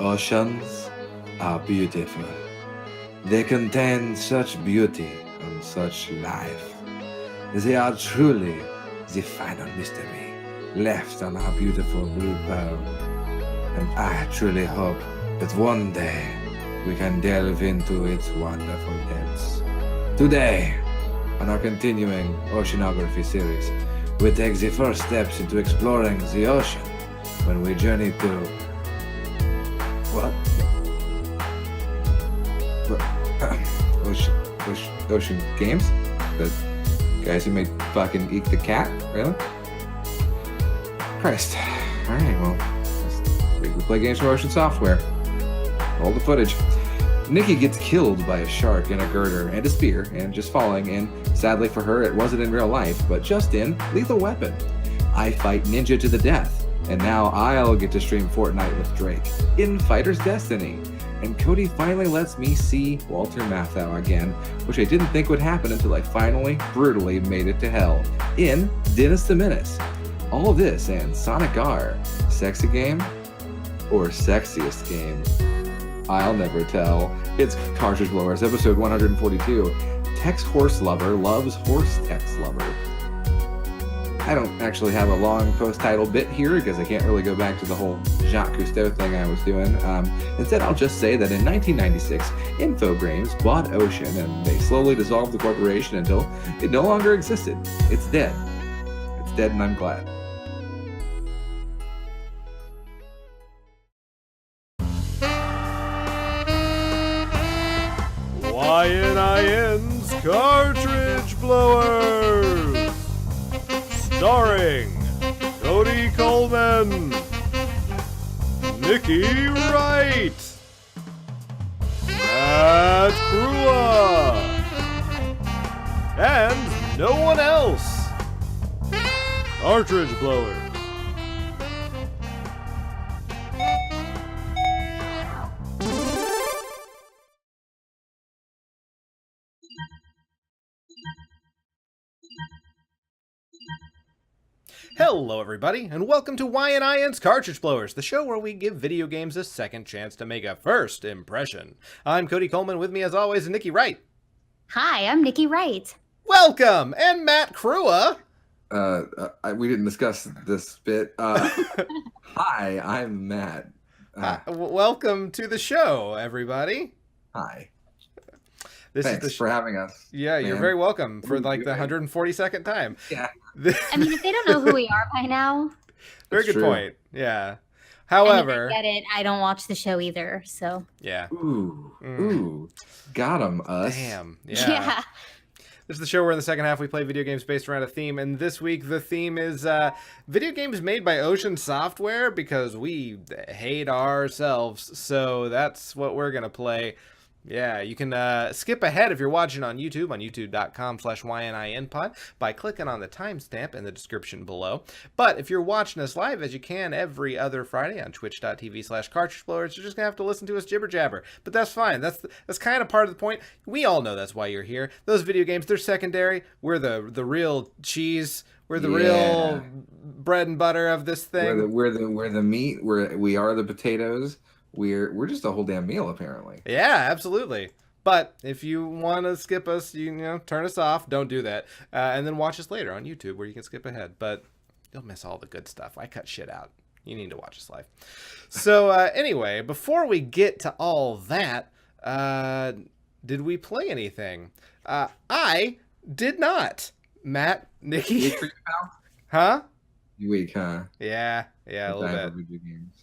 Oceans are beautiful. They contain such beauty and such life. They are truly the final mystery left on our beautiful blue pearl. And I truly hope that one day we can delve into its wonderful depths. Today, on our continuing oceanography series, we take the first steps into exploring the ocean when we journey to... What? Ocean Games? The guys who made fucking Eek the Cat? Really? Christ. Alright, well, we play games from Ocean Software. Roll the footage. Nikki gets killed by a shark in a girder and a spear and just falling, and sadly for her, it wasn't in real life, but just in Lethal Weapon. I fight Ninja to the death, and now I'll get to stream Fortnite with Drake in Fighter's Destiny. And Cody finally lets me see Walter Matthau again, which I didn't think would happen until I finally, brutally made it to hell in Dennis the Menace. All this and Sonic R. Sexy game? Or sexiest game? I'll never tell. It's Cartridge Blowers, episode 142. Tex Horselover loves horse Texlover. I don't actually have a long post-title bit here because I can't really go back to the whole Jacques Cousteau thing I was doing. Instead, I'll just say that in 1996, Infogrames bought Ocean and they slowly dissolved the corporation until it no longer existed. It's dead. It's dead and I'm glad. YNIN's Cartridge Blowers! Starring Cody Coleman, Nikki Wright, Matt Crua, and no one else. Cartridge Blowers. Hello everybody, and welcome to YNIN's Cartridge Blowers, the show where we give video games a second chance to make a first impression. I'm Cody Coleman, with me as always is Nikki Wright. Hi, I'm Nikki Wright. Welcome! And Matt Crua. We didn't discuss this bit. Hi, I'm Matt. Welcome to the show, everybody. Hi. Thanks for having us. Yeah, you're very welcome for like the 142nd time. Yeah. I mean, if they don't know who we are by now. Very good point. Yeah. However, I get it. I don't watch the show either, so. Yeah. Ooh. Got him, us. Damn. Yeah. This is the show where in the second half we play video games based around a theme, and this week the theme is video games made by Ocean Software because we hate ourselves, so that's what we're going to play. Yeah, you can skip ahead if you're watching on youtube.com/YNINpod by clicking on the timestamp in the description below. But if you're watching us live, as you can every other Friday on twitch.tv/cartridgeblowers, you're just going to have to listen to us jibber jabber. But that's fine. That's kind of part of the point. We all know that's why you're here. Those video games, they're secondary. We're the real cheese. We're the real bread and butter of this thing. We're the meat. We are the potatoes. We're just a whole damn meal, apparently. Yeah, absolutely. But if you want to skip us, you turn us off. Don't do that. And then watch us later on YouTube where you can skip ahead. But you'll miss all the good stuff. I cut shit out. You need to watch us live. So anyway, before we get to all that, did we play anything? I did not. Matt, Nikki? Weak for you, pal? Huh? You weak, huh? Yeah, a little bit. Video games.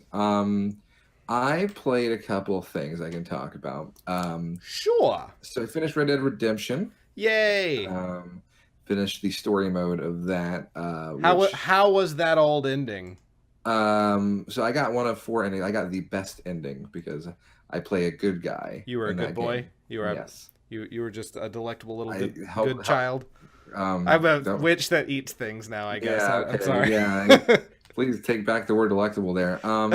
I played a couple of things I can talk about. Sure. So I finished Red Dead Redemption. Yay! Finished the story mode of that. How was that old ending? So I got one of 4 endings. I got the best ending because I play a good guy. You were a good boy. Game. You were. Yes. You were just a delectable little good child. I'm a witch that eats things now. I guess. Yeah, okay. I'm sorry. Yeah. Please take back the word delectable there. I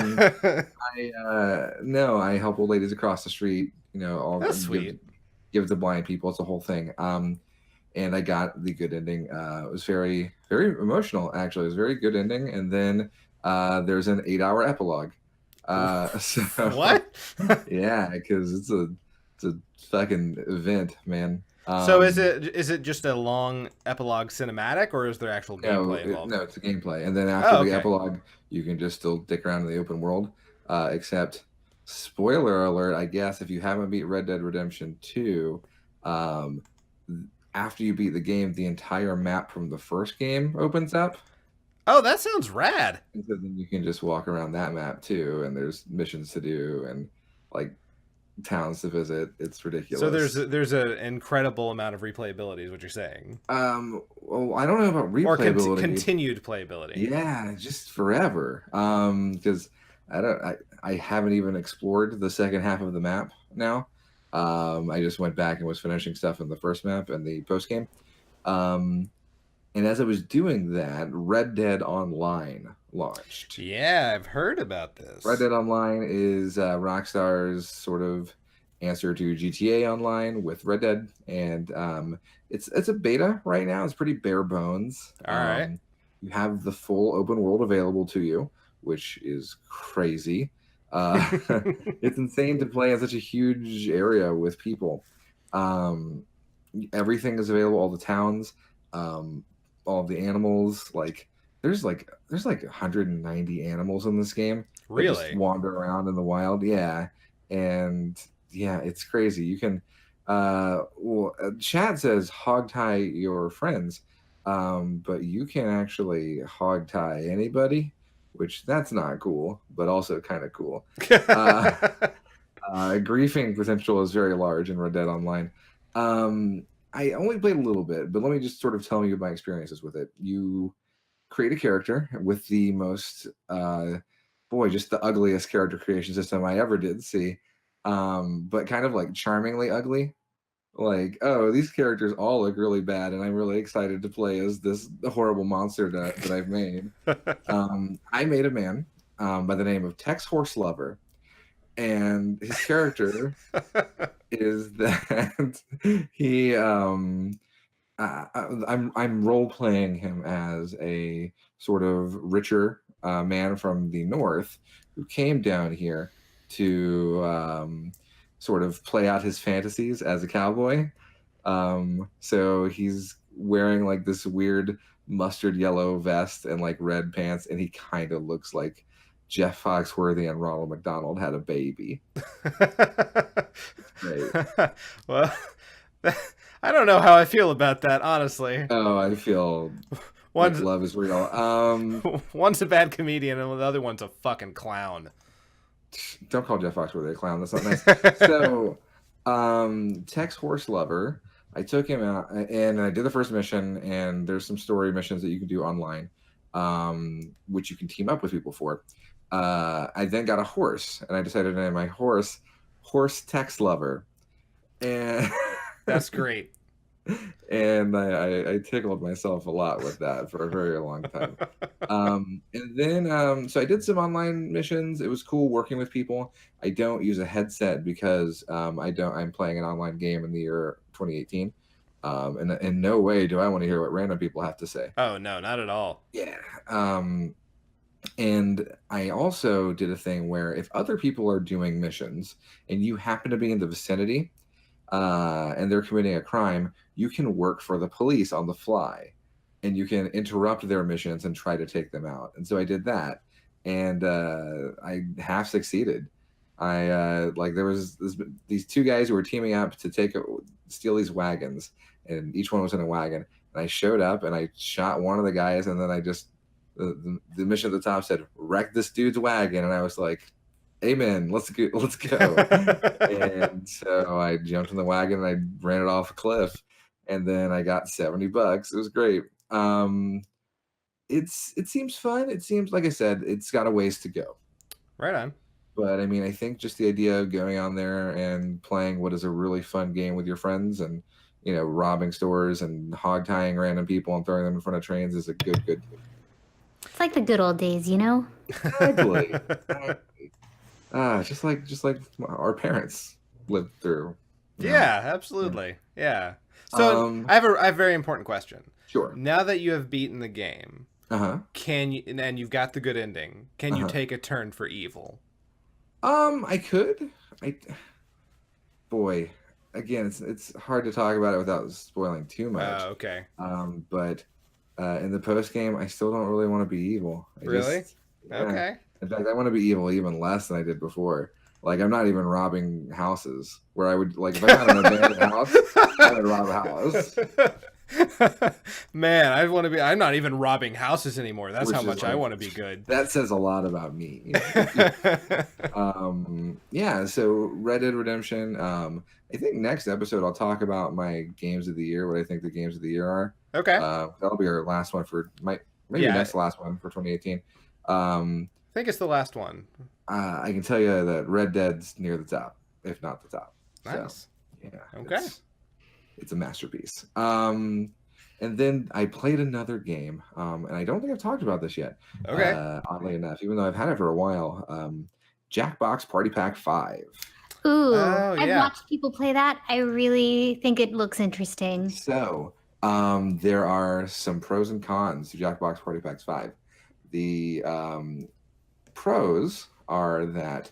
help old ladies across the street. That's sweet. Give to blind people. It's a whole thing. And I got the good ending. It was very, very emotional. Actually, it was a very good ending. And then there's an 8-hour epilogue. So What? yeah, because it's a fucking event, man. So is it just a long epilogue cinematic, or is there actual No, gameplay involved? no, it's a gameplay, and then after Oh, the okay. epilogue, you can just still dick around in the open world. Except, spoiler alert, I guess if you haven't beat Red Dead Redemption 2, um, after you beat the game, the entire map from the first game opens up, Oh, that sounds rad. and so then you can just walk around that map too, and there's missions to do and like towns to visit. It's So ridiculous. there's an incredible amount of replayability, is what you're saying, Well, I don't know about or replayability. continued playability. Yeah, just forever. Because I haven't even explored the second half of the map now. I just went back and was finishing stuff in the first map and the post game. And as I was doing that, Red Dead Online launched. Yeah, I've heard about this. Red Dead Online is Rockstar's sort of answer to GTA Online with Red Dead, and it's a beta right now. It's pretty bare bones. All right. You have the full open world available to you, which is crazy. It's insane to play in such a huge area with people. Everything is available, all the towns, all the animals. There's like 190 animals in this game. That Really? just wander around in the wild. Yeah, and yeah, it's crazy. You can. Chat says hog tie your friends, but you can actually hog tie anybody, which that's not cool, but also kind of cool. Griefing potential is very large in Red Dead Online. I only played a little bit, but let me just sort of tell you my experiences with it. You create a character with the most, just the ugliest character creation system I ever did see, but kind of like charmingly ugly. Like, oh, these characters all look really bad, and I'm really excited to play as this horrible monster that I've made. I made a man by the name of Horselover, and his character is that he I'm role playing him as a sort of richer man from the north who came down here to sort of play out his fantasies as a cowboy. So he's wearing like this weird mustard yellow vest and like red pants, and he kind of looks like Jeff Foxworthy and Ronald McDonald had a baby. Great. Well, I don't know how I feel about that, honestly. Oh, I feel like love is real. One's a bad comedian and the other one's a fucking clown. Don't call Jeff Foxworthy a clown. That's not nice. So, Tex Horselover, I took him out and I did the first mission, and there's some story missions that you can do online, which you can team up with people for. I then got a horse, and I decided to name my horse Texlover. And that's great. And I tickled myself a lot with that for a very long time. And then so I did some online missions. It was cool working with people. I don't use a headset because I'm playing an online game in the year 2018. And in no way do I want to hear what random people have to say. Oh no, not at all. Yeah. And I also did a thing where if other people are doing missions and you happen to be in the vicinity, and they're committing a crime, you can work for the police on the fly, and you can interrupt their missions and try to take them out. And so I did that, and I half succeeded. There was these two guys who were teaming up to steal these wagons, and each one was in a wagon. And I showed up and I shot one of the guys, and then I just the mission at the top said wreck this dude's wagon, and I was like, amen, let's go. And so I jumped in the wagon and I ran it off a cliff, and then I got $70. It was great. It seems fun. It seems, like I said, it's got a ways to go. Right on. But I mean, I think just the idea of going on there and playing what is a really fun game with your friends, and robbing stores and hog tying random people and throwing them in front of trains is a good game. It's like the good old days, you know? Exactly. Just like our parents lived through. Yeah, absolutely. Yeah. So I have a very important question. Sure. Now that you have beaten the game, Uh-huh. can you, and you've got the good ending, can you take a turn for evil? I could. I boy, again, it's hard to talk about it without spoiling too much. Okay. But in the post game, I still don't really want to be evil. Really? Yeah. Okay. In fact, I want to be evil even less than I did before. Like, I'm not even robbing houses. Where I would, like, if I found an abandoned house, I would rob a house. Man, I want to be. I'm not even robbing houses anymore. That's Which how is much I like- want to be good. That says a lot about me. Yeah, so Red Dead Redemption. I think next episode I'll talk about my games of the year, what I think the games of the year are. Okay. That'll be our last one for maybe Yeah. next last one for 2018. I think it's the last one. I can tell you that Red Dead's near the top, if not the top. Nice. So, yeah. Okay. It's a masterpiece. And then I played another game, and I don't think I've talked about this yet. Okay. Oddly enough, even though I've had it for a while. Jackbox Party Pack 5. Ooh, Oh, I've yeah. watched people play that. I really think it looks interesting. So, there are some pros and cons to Jackbox Party Packs 5. The pros are that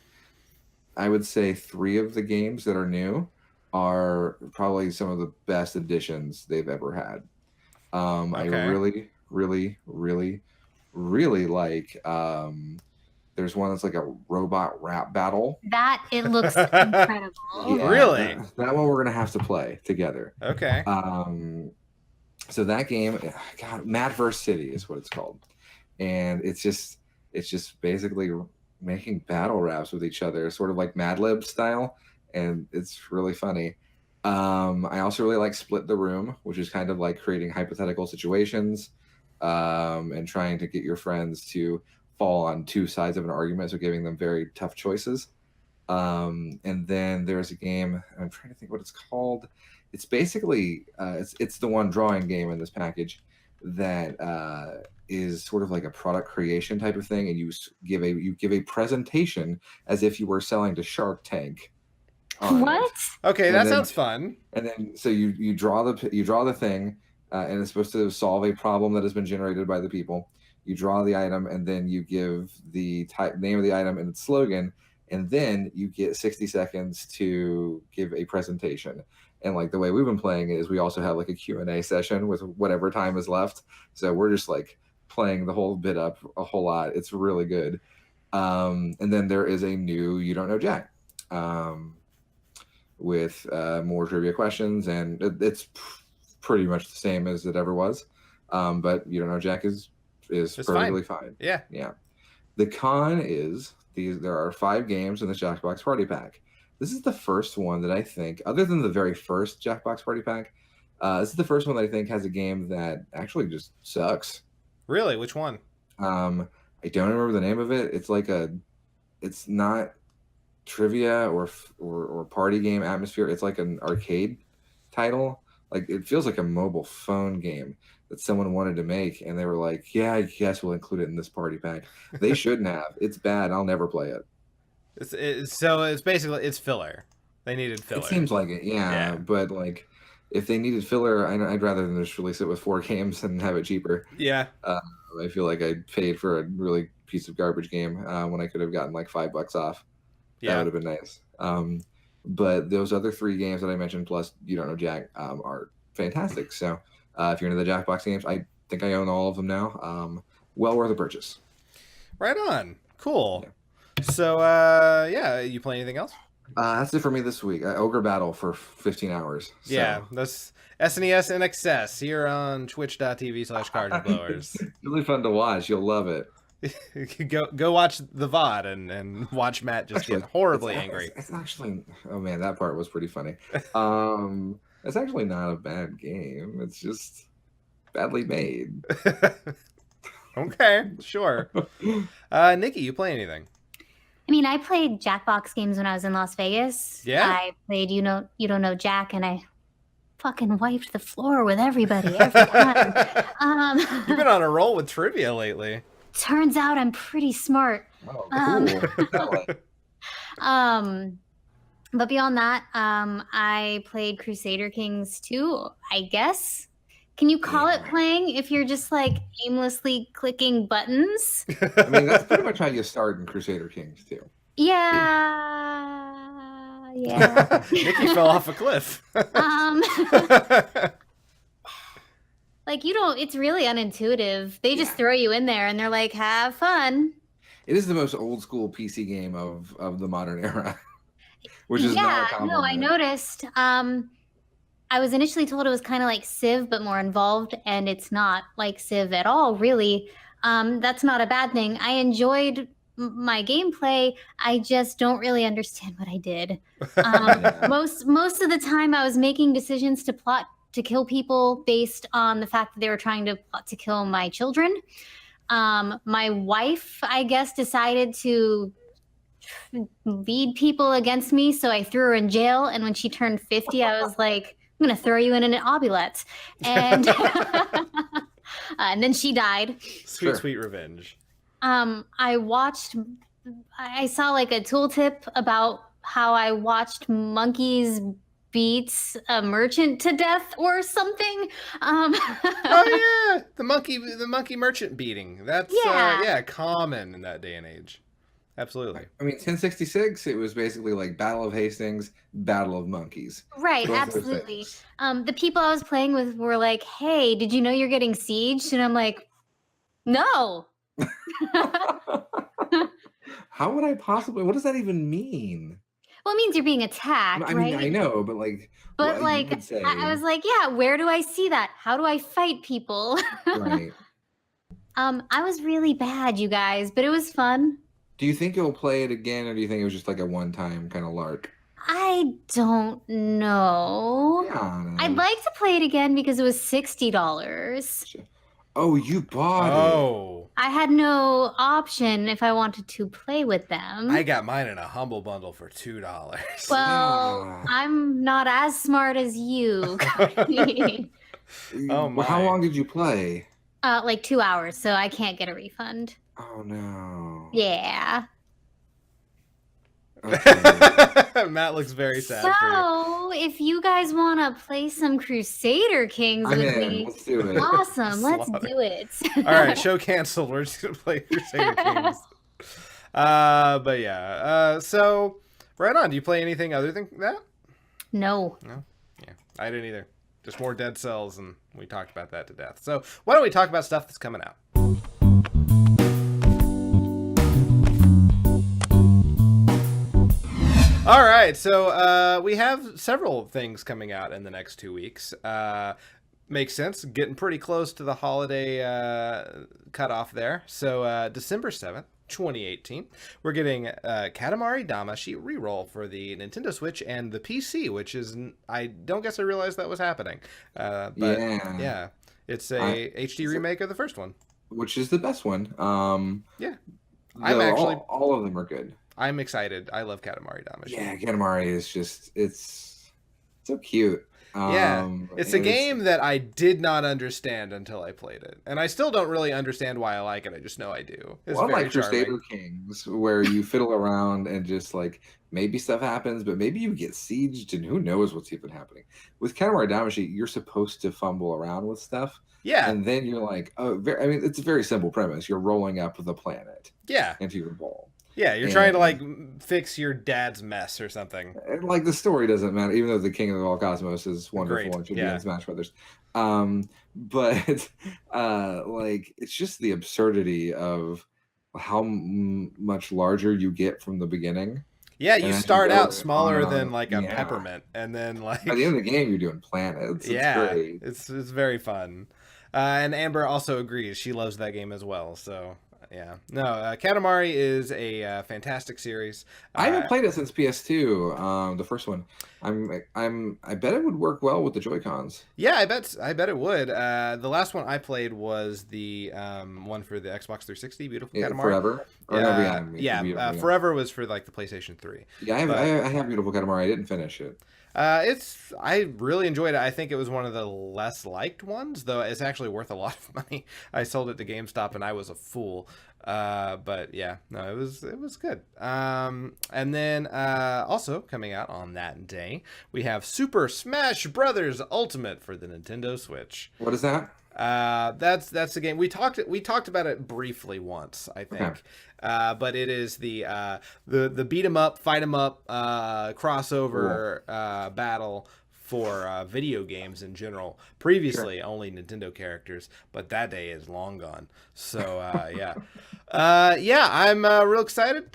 I would say 3 of the games that are new are probably some of the best additions they've ever had. I Okay. really, really, really, really like. There's one that's like a robot rap battle. That it looks incredible. Really? That one we're gonna have to play together. Okay. So that game, God, Madverse City is what it's called, and it's just basically making battle raps with each other, sort of like Mad Lib style, and it's really funny. I also really like Split the Room, which is kind of like creating hypothetical situations, and trying to get your friends to fall on 2 sides of an argument, so giving them very tough choices. And then there's a game, I'm trying to think what it's called. It's basically it's the one drawing game in this package that is sort of like a product creation type of thing, and you give a presentation as if you were selling to Shark Tank. on it. What? Okay, And that then- sounds fun. And then so you draw the thing, and it's supposed to solve a problem that has been generated by the people. You draw the item, and then you give the name of the item and its slogan, and then you get 60 seconds to give a presentation. And like the way we've been playing is we also have like a Q&A session with whatever time is left. So we're just like playing the whole bit up a whole lot. It's really good. And then there is a new You Don't Know Jack, with more trivia questions, and it's pretty much the same as it ever was. But You Don't Know Jack is It's perfectly fine. Yeah. Yeah. The con is there are 5 games in the Jackbox Party Pack. This is the first one that I think, other than the very first Jackbox Party Pack, this is the first one that I think has a game that actually just sucks. Really? Which one? I don't remember the name of it. It's not trivia or party game atmosphere. It's like an arcade title. Like it feels like a mobile phone game that someone wanted to make, and they were like, "Yeah, I guess we'll include it in this party pack." They shouldn't have. It's bad. I'll never play it. So it's basically it's filler. They needed filler. It seems like it, yeah. But like, if they needed filler, I'd rather than just release it with 4 games and have it cheaper. Yeah. I feel like I paid for a really piece of garbage game when I could have gotten like $5 off. That Yeah. would have been nice. But those other 3 games that I mentioned, plus You Don't Know Jack, are fantastic. So if you're into the Jackbox games, I think I own all of them now. Well worth a purchase. Right on. Cool. Yeah. So yeah, you play anything else? That's it for me this week. Ogre Battle for 15 hours. So. Yeah, that's SNES in excess here on twitch.tv/cartridge blowers. It's really fun to watch. You'll love it. go watch the VOD and watch Matt just get horribly angry. It's actually, oh man, that part was pretty funny. It's actually not a bad game. It's just badly made. Okay, sure. Nikki, you play anything? I mean, I played Jackbox games when I was in Las Vegas. Yeah? I played You Don't Know Jack, and I fucking wiped the floor with everybody every time. You've been on a roll with trivia lately. Turns out I'm pretty smart. Oh, cool. But beyond that, I played Crusader Kings II, I guess. Can you call it playing if you're just like aimlessly clicking buttons? I mean, that's pretty much how you start in Crusader Kings too. Yeah. Yeah. Nikki fell off a cliff. Um, like you don't. It's really unintuitive. They just throw you in there, and they're like, "Have fun." It is the most old school PC game of the modern era, which is not a Yeah. No, I compliment. noticed. I was initially told it was kind of like Civ, but more involved, and it's not like Civ at all, really. That's not a bad thing. I enjoyed my gameplay. I just don't really understand what I did. Yeah. Most of the time, I was making decisions to plot to kill people based on the fact that they were trying to plot to kill my children. My wife, I guess, decided to lead people against me, so I threw her in jail. And when she turned 50, I was like, I'm gonna throw you in an obulette. And and then she died. Sweet, sweet revenge. I saw like a tooltip about how I watched monkeys beat a merchant to death or something. Oh yeah, the monkey merchant beating. That's common in that day and age. Absolutely. I mean, 1066, it was basically like Battle of Hastings, Battle of Monkeys. Right, Those are absolutely. things. The people I was playing with were like, "Hey, did you know you're getting sieged?" And I'm like, "No." How would I possibly? What does that even mean? Well, it means you're being attacked, I right? mean, I know, but like, But what like, you would say, I was like, "Yeah, where do I see that? How do I fight people?" right? I was really bad, you guys, but it was fun. Do you think you'll play it again, or do you think it was just like a one-time kind of lark? I don't know. Yeah. I'd like to play it again because it was $60. Oh, you bought it. Oh. I had no option if I wanted to play with them. I got mine in a humble bundle for $2. Well, Yeah. I'm not as smart as you, Cody. Oh, Well, how my. long did you play? Like 2 hours, so I can't get a refund. Oh no. Yeah. Okay. Matt looks very sad for you. So, if you guys want to play some Crusader Kings I'm with in. me, Let's do it. awesome. Let's Slaughter. do it. All right, show canceled. We're just gonna play Crusader Kings. But yeah. So right on. Do you play anything other than that? No. No. Yeah, I didn't either. Just more Dead Cells, and we talked about that to death. So why don't we talk about stuff that's coming out? All right, so we have several things coming out in the next 2 weeks. Makes sense. Getting pretty close to the holiday cutoff there. So December 7th, 2018, we're getting Katamari Damacy Reroll for the Nintendo Switch and the PC, which is, I don't guess I realized that was happening. But yeah, it's a HD remake of the first one. Which is the best one. Yeah. I'm actually all of them are good. I'm excited. I love Katamari Damacy. Yeah, Katamari is just it's so cute. It's a game that I did not understand until I played it, and I still don't really understand why I like it. I just know I do. It's very like charming. Crusader Kings, where you fiddle around and just like maybe stuff happens, but maybe you get sieged and who knows what's even happening. With Katamari Damacy, you're supposed to fumble around with stuff. Yeah, and then you're like, I mean, it's a very simple premise. You're rolling up the planet. Yeah. Into your ball. Yeah, you're trying to like fix your dad's mess or something. And, like the story doesn't matter, even though the King of all Cosmos is wonderful and should be in Smash Brothers. But like it's just the absurdity of how much larger you get from the beginning. Yeah, you start out smaller than like a peppermint, and then like by the end of the game, you're doing planets. It's great. It's very fun. And Amber also agrees; she loves that game as well. So. Yeah, no, Katamari is a fantastic series. I haven't played it since PS2, the first one. I bet it would work well with the Joy-Cons. Yeah, I bet it would. The last one I played was the one for the Xbox 360, Beautiful Katamari. Forever? Or Forever was for like the PlayStation 3. Yeah, I have Beautiful Katamari. I didn't finish it. I really enjoyed it. I think it was one of the less liked ones, though it's actually worth a lot of money. I sold it to GameStop and I was a fool. But yeah, no, it was good. And then also coming out on that day, we have Super Smash Brothers Ultimate for the Nintendo Switch. What is that? That's the game. We talked about it briefly once, I think. Okay. But it is the beat 'em up, fight 'em up crossover battle for video games in general. Previously, only Nintendo characters, but that day is long gone. So yeah, I'm real excited.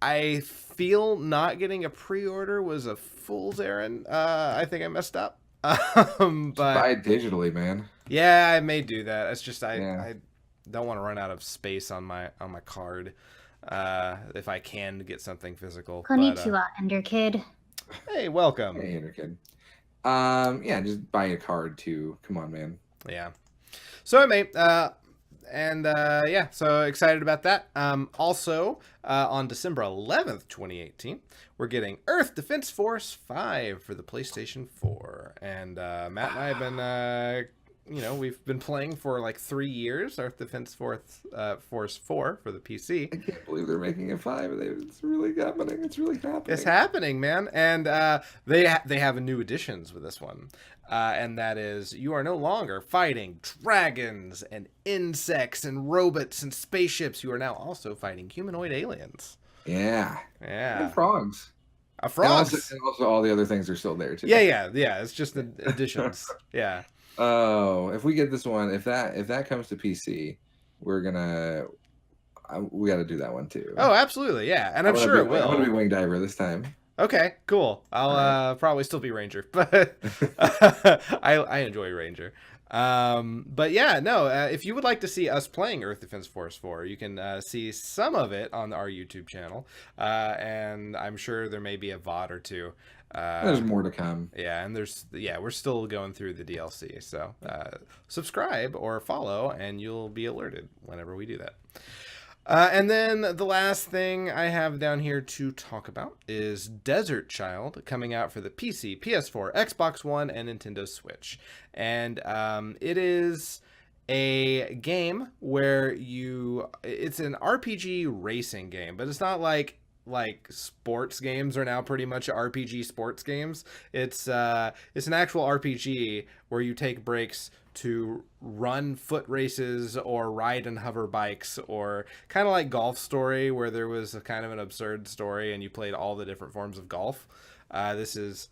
I feel not getting a pre-order was a fool's errand. I think I messed up. But Buy it digitally, man. yeah, I may do that. It's just Yeah. I don't want to run out of space on my card. If I can get something physical. Konnichiwa, Ender Kid. Hey, welcome. Hey, Ender Kid. Yeah, just buy a card too. Come on, man. Yeah. So anyway, so excited about that. Also, on December 11th, 2018, we're getting Earth Defense Force 5 for the PlayStation 4. And Matt and I have been, we've been playing for like 3 years, Earth Defense Force 4 for the PC. I can't believe they're making a 5. It's really happening. It's really happening. It's happening, man. And they have new additions with this one. And that is, you are no longer fighting dragons and insects and robots and spaceships. You are now also fighting humanoid aliens. Yeah. Yeah. And frogs. Frogs. And also all the other things are still there too. Yeah. It's just the additions. Yeah. Oh, if we get this one, if that comes to PC, we got to do that one too. Oh, absolutely. Yeah. And I'm sure it will. I'm going to be Wing Diver this time. Okay, cool. I'll probably still be Ranger, but I enjoy Ranger. But yeah, no, if you would like to see us playing Earth Defense Force 4, you can see some of it on our YouTube channel. And I'm sure there may be a VOD or two. There's more to come. Yeah, and we're still going through the DLC. So subscribe or follow, and you'll be alerted whenever we do that. And then the last thing I have down here to talk about is Desert Child, coming out for the PC, PS4, Xbox One, and Nintendo Switch. And it is a game where it's an RPG racing game, but it's not like sports games are now pretty much RPG sports games. It's an actual RPG where you take breaks to run foot races or ride and hover bikes, or kind of like Golf Story, where there was a kind of an absurd story and you played all the different forms of golf. This is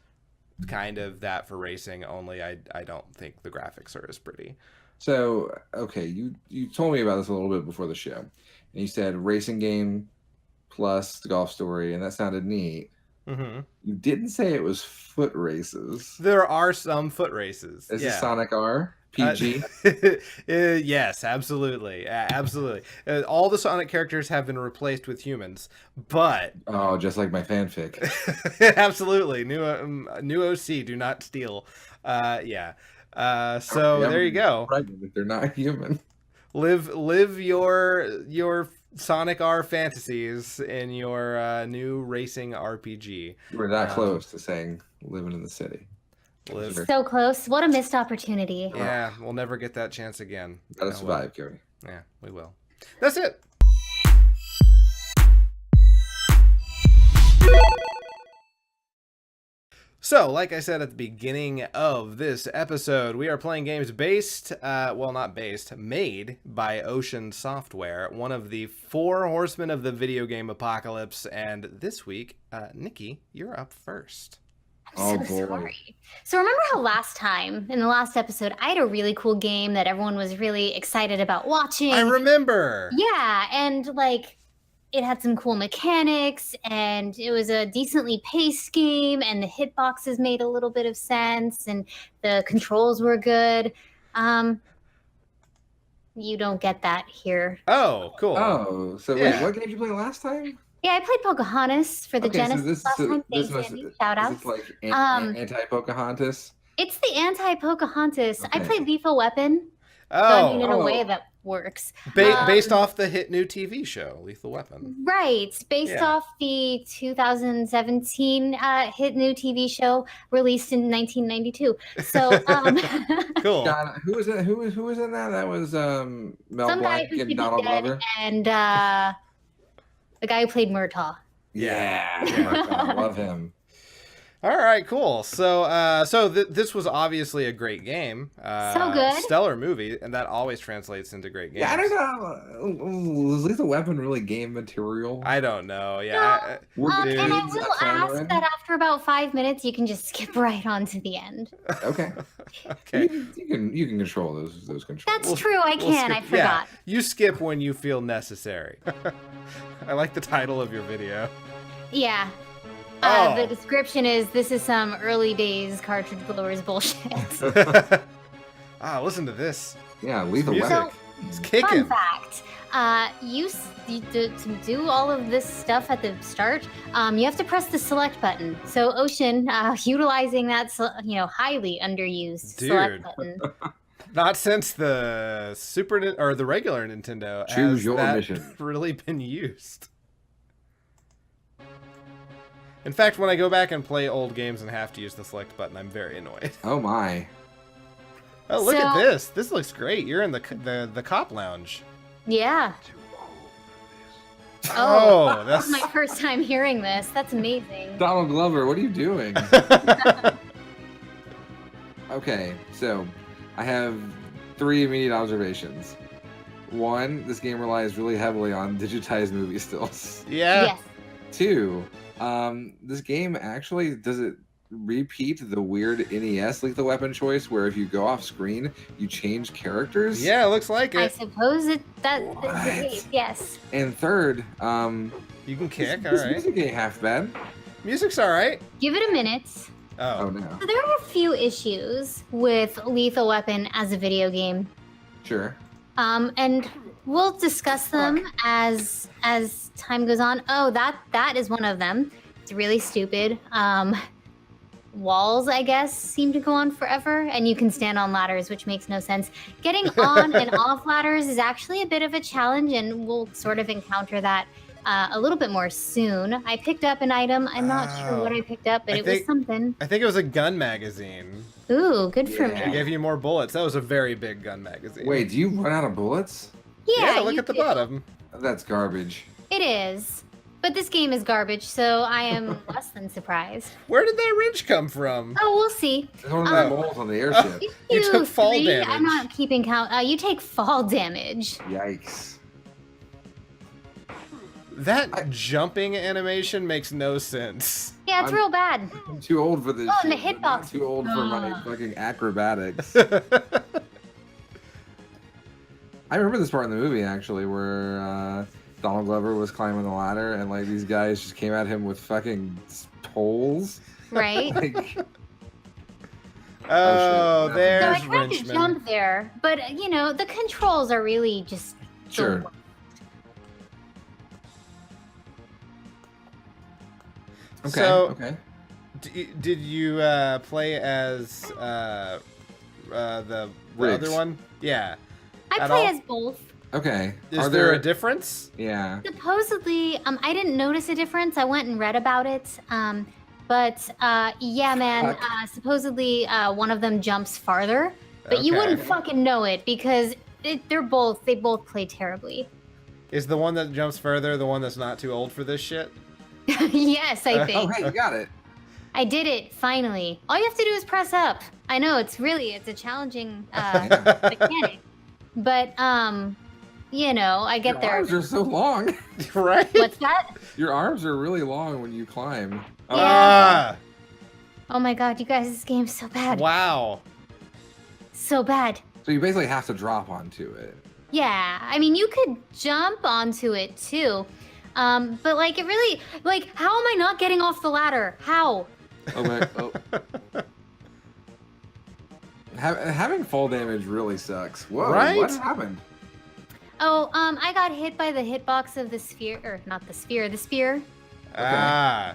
kind of that for racing, only I don't think the graphics are as pretty. So, okay, you told me about this a little bit before the show, and you said racing game plus the Golf Story, and that sounded neat. Mm-hmm. You didn't say it was foot races. There are some foot races. Is it Sonic R? PG? Yes, absolutely. Absolutely. All the Sonic characters have been replaced with humans, but... Oh, just like my fanfic. Absolutely. New OC, do not steal. Yeah. So there you go. Pregnant if they're not human. Live your Sonic R fantasies in your new racing RPG. You were that close to saying living in the city. Live. So close. What a missed opportunity. Yeah, we'll never get that chance again. Gotta survive, Cody. Yeah, we will. That's it. So, like I said at the beginning of this episode, we are playing games made by Ocean Software, one of the 4 horsemen of the video game apocalypse. And this week, Nikki, you're up first. I'm so sorry. So remember how last time, in the last episode, I had a really cool game that everyone was really excited about watching? I remember. Yeah, and it had some cool mechanics, and it was a decently paced game, and the hitboxes made a little bit of sense, and the controls were good. You don't get that here. Oh, cool. Oh, so wait, what game did you play last time? Yeah, I played Pocahontas for the Genesis last time. This Thanks, Andy. Shout out. Is this like anti-Pocahontas? It's the anti-Pocahontas. Okay. I played Lethal Weapon. Oh. So I mean, in a way that works. Based off the hit new TV show, Lethal Weapon. Right. Based off the 2017 hit new TV show released in 1992. So, cool. God, who was in that? That was Mel Blanc and Donald Glover. And the guy who played Murtaugh. Yeah. Murtaugh, love him. All right, cool. So this was obviously a great game. So good. Stellar movie, and that always translates into great games. Yeah, I don't know. Was Lethal Weapon really game material? I don't know. Yeah. And I dudes will at ask Cameron? that after about 5 minutes, you can just skip right on to the end. Okay. Okay. You can control those controls. That's true. I can. I skip- forgot. Yeah, you skip when you feel necessary. I like the title of your video. Yeah. Oh. The description is, this is some early days cartridge blowers bullshit. Ah, listen to this. Yeah, Lethal Music. Weapon. It's Fun kicking. fact. To do all of this stuff at the start, you have to press the select button. So Ocean, utilizing that, highly underused select Dude. button. Not since the or the regular Nintendo Choose has your that mission. really been used. In fact, when I go back and play old games and have to use the select button, I'm very annoyed. Oh my. Oh, look at So- this. This looks great. You're in the cop lounge. Yeah. Oh, That's that's my first time hearing this. That's amazing. Donald Glover, what are you doing? Okay, so I have 3 immediate observations. 1, this game relies really heavily on digitized movie stills. yeah. Yes. 2, this game actually does it repeat the weird NES Lethal Weapon choice where if you go off screen, you change characters. Yeah, it looks like I it. suppose that's What? the case. Yes. And 3rd, You can kick, this alright. music ain't half bad. Music's alright. Give it a minute. Oh Oh. no. So there are a few issues with Lethal Weapon as a video game. Sure. And we'll discuss them as time goes on. Oh, that is one of them. It's really stupid. Walls, I guess, seem to go on forever, and you can stand on ladders, which makes no sense. Getting on and off ladders is actually a bit of a challenge, and we'll sort of encounter that a little bit more soon. I picked up an item. I'm not sure what I picked up, but I it was think- something. I think it was a gun magazine. Ooh, good for Yeah. It me. gave you more bullets. That was a very big gun magazine. Wait, do you run out of bullets? Yeah, look you at the do. bottom. That's garbage. It is. But this game is garbage, so I am less than surprised. Where did that wrench come from? Oh, we'll see. There's one of the Oh. moles on the airship. You took fall 3, damage. I'm not keeping count. You take fall damage. Yikes. That jumping animation makes no sense. Yeah, it's I'm- real bad. I'm too old for this. Oh, and the shit, but not hitbox. Too old for my Ugh. fucking acrobatics. I remember this part in the movie actually, where Donald Glover was climbing the ladder, and like these guys just came at him with fucking poles. Right? Like, Oh, shit. So I there's tried to Wrenchman. jump there, but the controls are really just the sure. worst. Okay. So- okay. Did you play as the Riggs. other one? Yeah. I At play all? as both. Okay. Is Are there a difference? Yeah. Supposedly, I didn't notice a difference. I went and read about it. But yeah, man. Fuck. Supposedly, one of them jumps farther, but you wouldn't Okay. fucking know it because they both play terribly. Is the one that jumps further the one that's not too old for this shit? Yes, I Oh, think hey, you got it. I did it finally. All you have to do is press up. I know it's a challenging mechanic, but I get Your there. arms are so long. Right? What's that? Your arms are really long when you climb. Yeah. Ah, Oh my god, you guys, this game's so bad. wow. So bad. So you basically have to drop onto it. Yeah, I mean, you could jump onto it too. But like, it really, like, how am I not getting off the ladder? How? Oh my. Oh. Having fall damage really sucks. Whoa. Right? What happened? Oh, I got hit by the hitbox of the sphere, or not the sphere, the spear. Ah.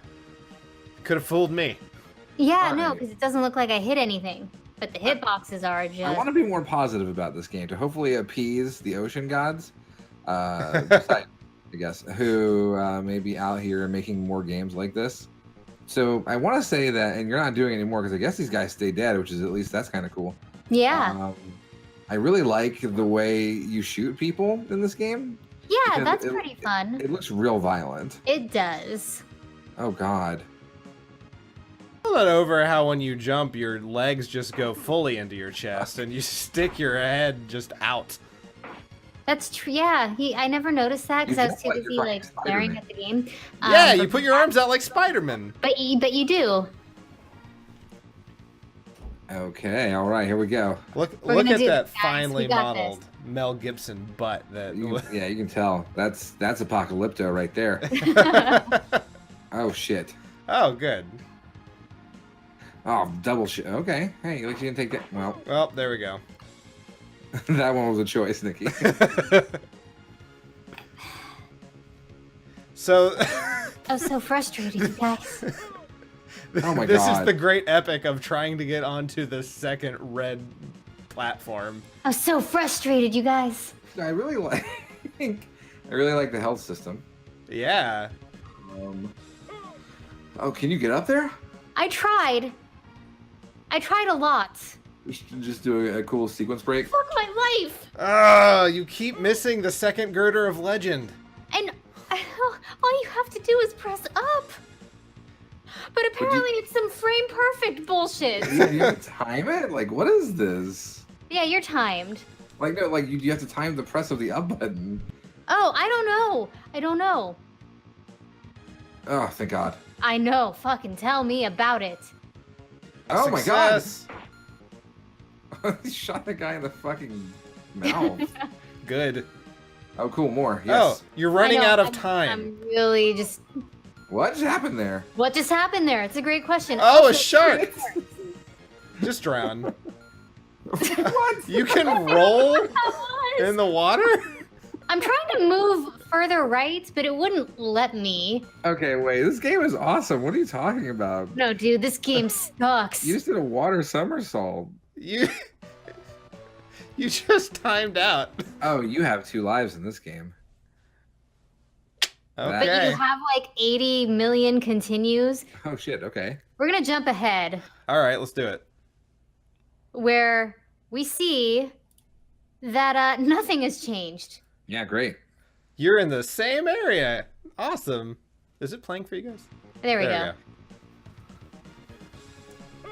Could have fooled me. Yeah, no, Alright. because it doesn't look like I hit anything. But the hitboxes are just. I want to be more positive about this game to hopefully appease the ocean gods. Poseidon, I guess, who may be out here making more games like this. So I want to say that, and you're not doing it anymore because I guess these guys stay dead, which is at least that's kind of cool. Yeah. I really like the way you shoot people in this game. Yeah, because that's it- pretty fun. It looks real violent. It does. Oh God. Not over how when you jump, your legs just go fully into your chest and you stick your head just out. That's true. Yeah, I never noticed that because I was too Like busy you're like fucking staring Spider-Man. at the game. Yeah, you but- put your arms out like Spider-Man. But you do. Okay, all right, here we go. Look We're at gonna do that this, guys. finely We got modeled Mel Gibson butt. That Yeah, you can tell. That's Apocalypto right there. Oh shit. Oh, good. Oh, double shit. Okay. Hey, at least you didn't take that. Well, Well, there we go. that one was a choice, Nikki. So, I was so frustrated, you guys. Oh my this God. is the great epic of trying to get onto the second red platform. I was so frustrated, you guys. I really like. I really like the health system. Yeah. Oh, can you get up there? I tried a lot. We should just do a cool sequence break. Fuck my life. Oh, you keep missing the second girder of legend. And all you have to do is press up. But apparently it's some frame perfect bullshit. You have to time it? Like, what is this? Yeah, you're timed. Like, no, like you have to time the press of the up button. Oh, I don't know. Oh, thank God. I know. Fucking tell me about it. Oh my God. Success. He shot the guy in the fucking mouth. Good. Oh, cool. More. Oh, Yes. you're running I know, out of I'm time. really just. What just happened there? What just happened there? It's a great question. Oh, a Also, shark. Just drown. What? You can roll that was. in the water? I'm trying to move further right, but it wouldn't let me. Okay, wait. This game is awesome. What are you talking about? No, dude, this game sucks. You just did a water somersault. You just timed out. Oh, you have 2 lives in this game. But Okay. you have like 80 million continues. Oh shit. Okay. We're gonna jump ahead All right, let's do it. where we see that nothing has changed. Yeah, great. You're in the same area. Awesome. Is it playing for you guys? There we go.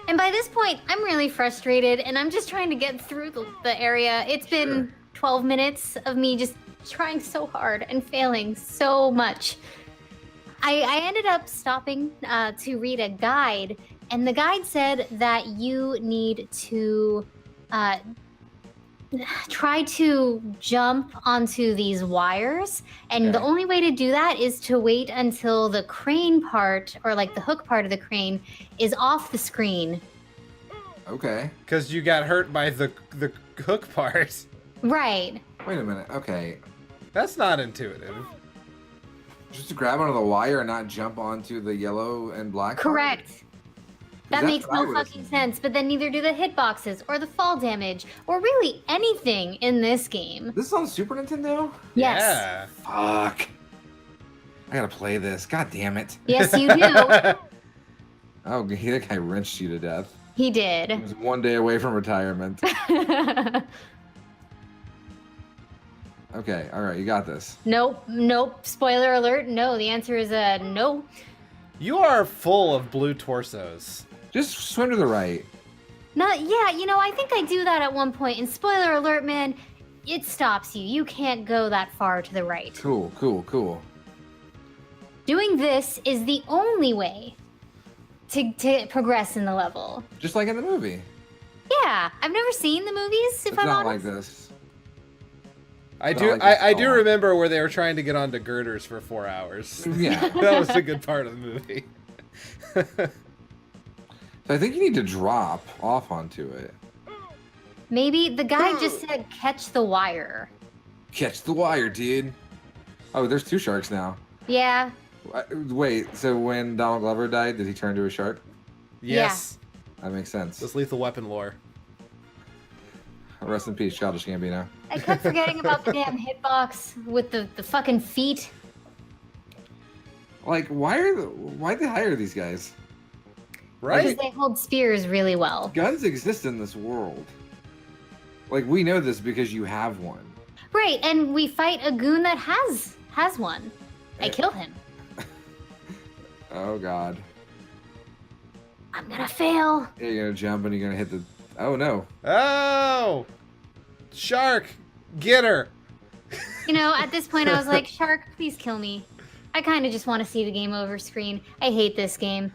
And by this point, I'm really frustrated, and I'm just trying to get through the area. It's been 12 minutes of me just trying so hard and failing so much. I ended up stopping to read a guide, and the guide said that you need to try to jump onto these wires, and the Okay. only way to do that is to wait until the crane part, or like the hook part of the crane, is off the screen. Okay. Because you got hurt by the hook part. Right. Wait a minute. Okay. That's not intuitive. Just to grab onto the wire and not jump onto the yellow and black part? Correct. That That's makes what I no would've fucking said. sense, but then neither do the hitboxes or the fall damage or really anything in this game. This is on Super Nintendo? Yes. Yeah. Fuck. I gotta play this. God damn it. Yes, you do. Oh, that guy wrenched you to death. He He did. was 1 day away from retirement. Okay, alright, you got this. Nope. Spoiler alert. No, the answer is no. You are full of blue torsos. Just swim to the right. Yeah, I think I do that at one point. And spoiler alert, man, it stops you. You can't go that far to the right. Cool. Doing this is the only way to progress in the level. Just like in the movie. Yeah, I've never seen the movies, if It's I'm not honest. like this. I Not do. like this I at do all. remember where they were trying to get onto girders for 4 hours. Yeah. That was a good part of the movie. So I think you need to drop off onto it. Maybe the guy just said catch the wire. Catch the wire, dude. Oh, there's 2 sharks now. Yeah. Wait, so when Donald Glover died, did he turn to a shark? Yes. That makes sense. This Lethal Weapon lore. Rest in peace, Childish Gambino. I kept forgetting about the damn hitbox with the fucking feet. Like, why'd they hire these guys? Right? Because they hold spears really well. Guns exist in this world. Like, we know this because you have one. Right, and we fight a goon that has one. I kill him. Oh, God. I'm gonna fail. You're gonna jump and you're gonna hit the. Oh no! Oh, shark, get her. You know, at this point, I was like, Shark, please kill me. I kind of just want to see the game over screen. I hate this game.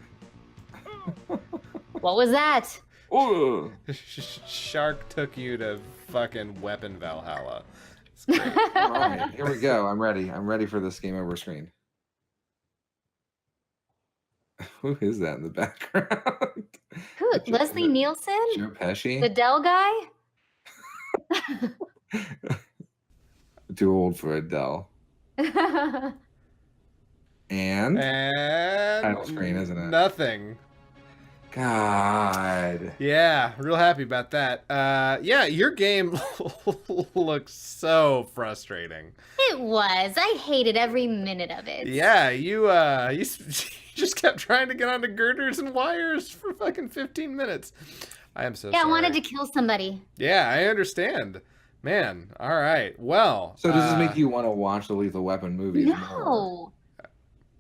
What was that? Oh. Shark took you to fucking Weapon Valhalla. It's great. All right, here we go. I'm ready. I'm ready for this game over screen. Who is that in the background? Who? Leslie Nielsen? Joe Pesci? The Dell guy? Too old for Adele. And title screen, isn't it? Nothing. God. Yeah, real happy about that. Yeah, your game looks so frustrating. It was. I hated every minute of it. Yeah, you just kept trying to get onto girders and wires for fucking 15 minutes. I am so sorry. I wanted to kill somebody. Yeah, I understand. Man, all right. Well. So does this make you want to watch the Lethal Weapon movies more? No.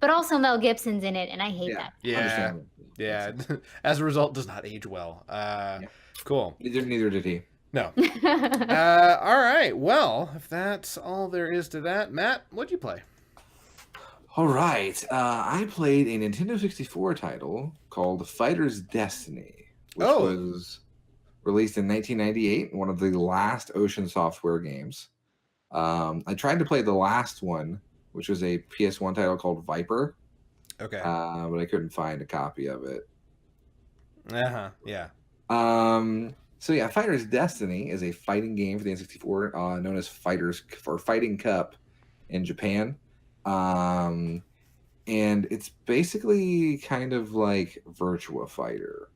But also Mel Gibson's in it, and I hate that. Yeah. Understandable. Yeah. As a result, does not age well. Cool. Neither did he. No. All right. Well, if that's all there is to that, Matt, what'd you play? All right. I played a Nintendo 64 title called Fighter's Destiny, which was released in 1998, one of the last Ocean Software games. I tried to play the last one, which was a PS1 title called Viper. Okay. But I couldn't find a copy of it. Yeah. So yeah, Fighter's Destiny is a fighting game for the N64, known as Fighting Cup in Japan. And it's basically kind of like Virtua Fighter.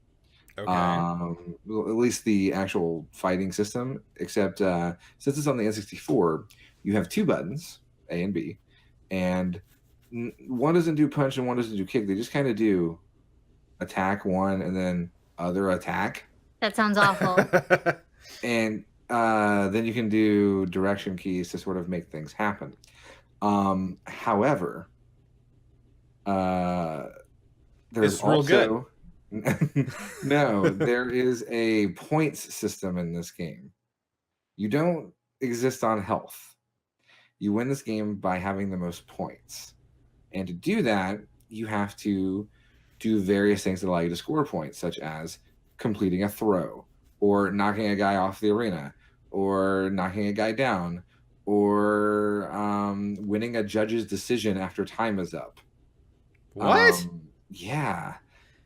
Okay. At least the actual fighting system, except since it's on the N64, you have two buttons, A and B, and one doesn't do punch and one doesn't do kick. They just kind of do attack one and then other attack. That sounds awful. And then you can do direction keys to sort of make things happen. However, there's it's real also no, there is a points system in this game. You don't exist on health. You win this game by having the most points. And to do that, you have to do various things that allow you to score points, such as completing a throw, or knocking a guy off the arena, or knocking a guy down, or winning a judge's decision after time is up. What? Yeah.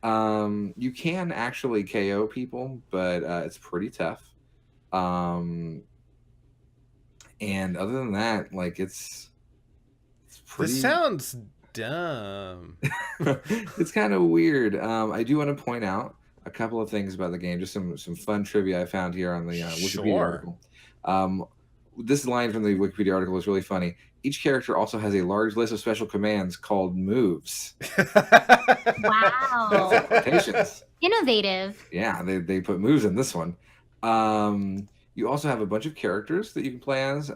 You can actually KO people, but it's pretty tough. And other than that, like it's pretty. This sounds dumb. It's kind of weird. I do want to point out a couple of things about the game, just some fun trivia I found here on the Wikipedia article. This line from the Wikipedia article is really funny. Each character also has a large list of special commands called moves. Wow. Quotations. Innovative. Yeah, they put moves in this one. You also have a bunch of characters that you can play as,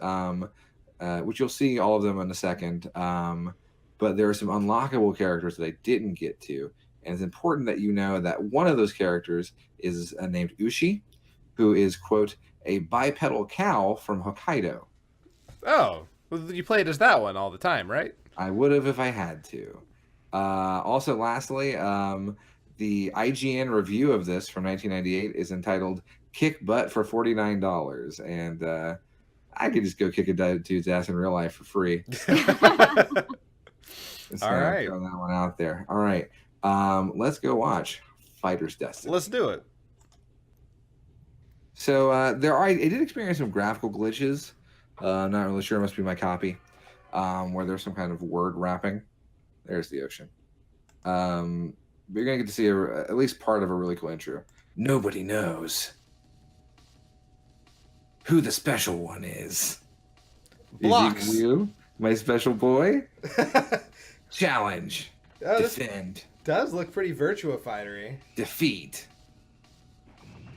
which you'll see all of them in a second. But there are some unlockable characters that I didn't get to. And it's important that you know that one of those characters is named Ushi, who is, quote, a bipedal cow from Hokkaido. Oh, well, you played as that one all the time, right? I would have if I had to. Also, lastly, the IGN review of this from 1998 is entitled "Kick Butt for $49," and I could just go kick a dude's ass in real life for free. All right, throw that one out there. All right, let's go watch Fighter's Destiny. Let's do it. So I did experience some graphical glitches. I'm not really sure. It must be my copy, where there's some kind of word wrapping. There's the ocean. But you're gonna get to see at least part of a really cool intro. Nobody knows who the special one is. Blocks. Is it you, my special boy? Challenge. Defend. Does look pretty Virtua Fighter-y. Defeat.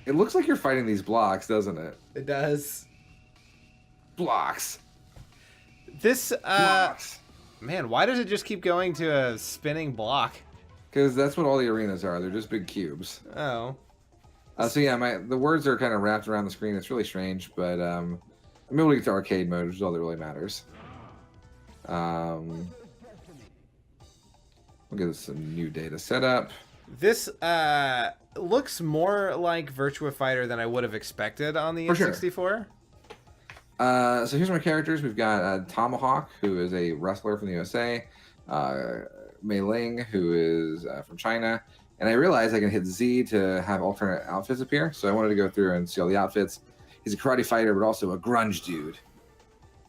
It looks like you're fighting these blocks, doesn't it? It does. Blocks. This Blocks. man, why does it just keep going to a spinning block? Because that's what all the arenas are. They're just big cubes. Oh. So yeah, the words are kind of wrapped around the screen. It's really strange, but I'm able to get to arcade mode, which is all that really matters. We'll get some new data set up. This looks more like Virtua Fighter than I would have expected on the N64. Sure. So here's my characters. We've got Tomahawk, who is a wrestler from the USA. Mei Ling, who is from China. And I realized I can hit Z to have alternate outfits appear. So I wanted to go through and see all the outfits. He's a karate fighter, but also a grunge dude.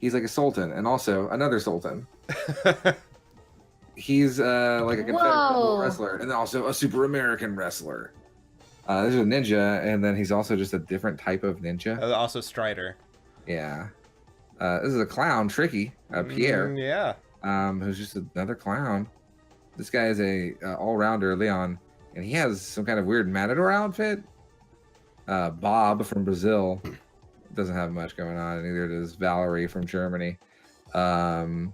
He's like a sultan and also another sultan. He's like a Confederate wrestler and also a super American wrestler. There's a ninja, and then he's also just a different type of ninja. Also Strider. Yeah. This is a clown, Tricky, Pierre. Yeah. Who's just another clown. This guy is a all-rounder, Leon, and he has some kind of weird matador outfit. Bob from Brazil doesn't have much going on, and neither does Valerie from Germany. So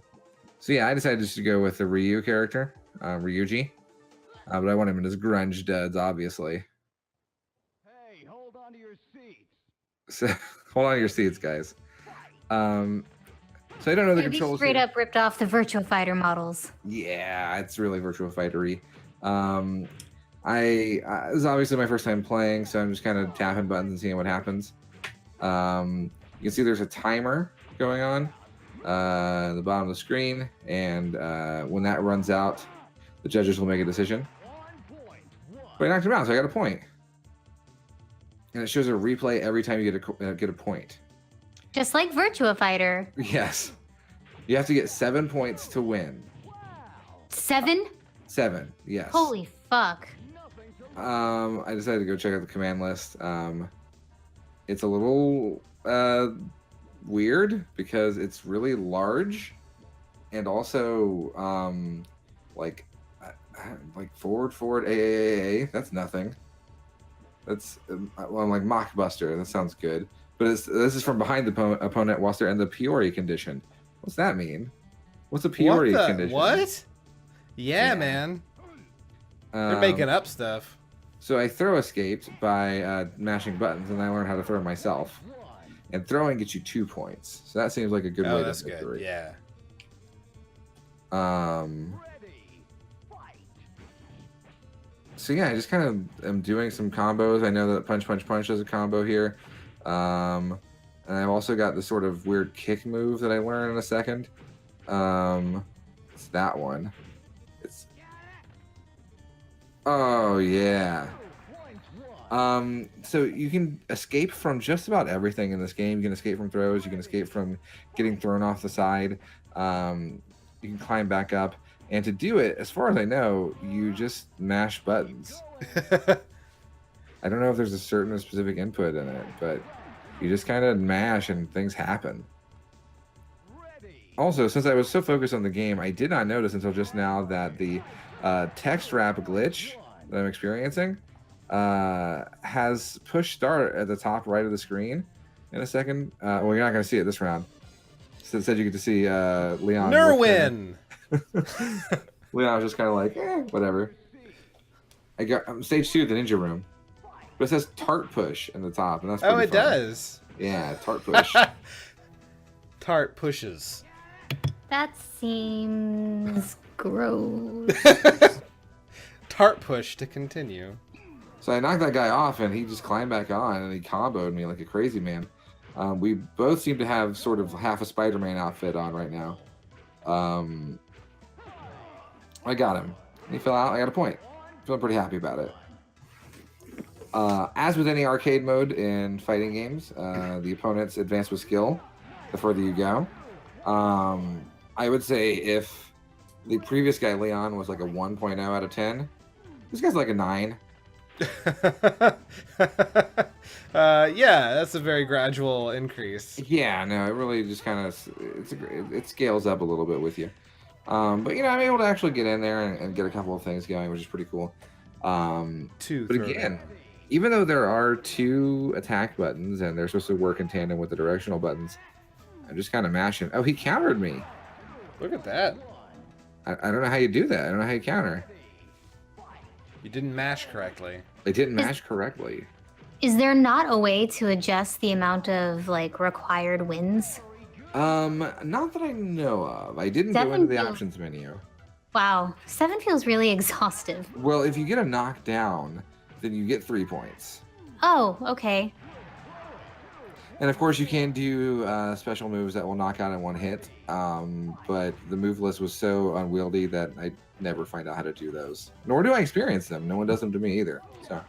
yeah, I decided just to go with the Ryu character, Ryuji. But I want him in his grunge duds, obviously. Hey, hold on to your seats. So hold on to your seats, guys. So I don't know the Maybe controls. straight here. up ripped off the Virtua Fighter models. Yeah, it's really Virtua Fighter-y. This is obviously my first time playing, so I'm just kind of tapping buttons and seeing what happens. You can see there's a timer going on at the bottom of the screen, and when that runs out, the judges will make a decision. But I knocked him out, so I got a point. And it shows a replay every time you get a point. Just like Virtua Fighter. Yes. You have to get 7 points to win. 7? 7, yes. Holy fuck. I decided to go check out the command list. It's a little weird because it's really large, and also like forward a. That's nothing. That's well, I'm like Mockbuster. That sounds good, but this is from behind the opponent whilst they're in the Peoria condition. What's that mean? What's a Peoria condition? What? Yeah, Yeah. man. They're making up stuff. So I throw escaped by mashing buttons, and I learned how to throw myself. And throwing gets you 2 points, so that seems like a good way That's to victory. good. Yeah. So yeah, I just kind of am doing some combos. I know that punch, punch, punch is a combo here. And I've also got this sort of weird kick move that I learn in a second. It's that one. Oh yeah. So you can escape from just about everything in this game. You can escape from throws. You can escape from getting thrown off the side. You can climb back up. And to do it, as far as I know, you just mash buttons. I don't know if there's a certain specific input in it, but you just kind of mash and things happen. Also, since I was so focused on the game, I did not notice until just now that the text wrap glitch that I'm experiencing has push start at the top right of the screen in a second. Well, you're not going to see it this round. So instead, you get to see Leon. Nerwin! Leon was just kind of like, whatever. I'm stage 2 of the ninja room. But it says tart push in the top, and that's pretty it fun. does. Yeah, tart push. Tart pushes. That seems gross. Tart push to continue. So I knocked that guy off, and he just climbed back on, and he comboed me like a crazy man. We both seem to have sort of half a Spider-Man outfit on right now. I got him. He fell out. I got a point. Feeling pretty happy about it. As with any arcade mode in fighting games, the opponents advance with skill the further you go. I would say if the previous guy, Leon, was like a 1.0 out of 10, this guy's like a 9. Yeah, that's a very gradual increase. Yeah, no, it really just kind of it scales up a little bit with you. But you know, I'm able to actually get in there and get a couple of things going, which is pretty cool. But again, even though there are 2 attack buttons and they're supposed to work in tandem with the directional buttons, I'm just kind of mashing. Oh, he countered me. Look at that. I don't know how you do that. I don't know how you counter. You didn't mash correctly. I didn't mash correctly. Is there not a way to adjust the amount of like required wins? Not that I know of. I didn't go into the options menu. Wow, 7 feels really exhaustive. Well, if you get a knockdown, then you get 3 points. Oh, okay. And of course, you can do special moves that will knock out in one hit. But the move list was so unwieldy that I never find out how to do those. Nor do I experience them. No one does them to me either. So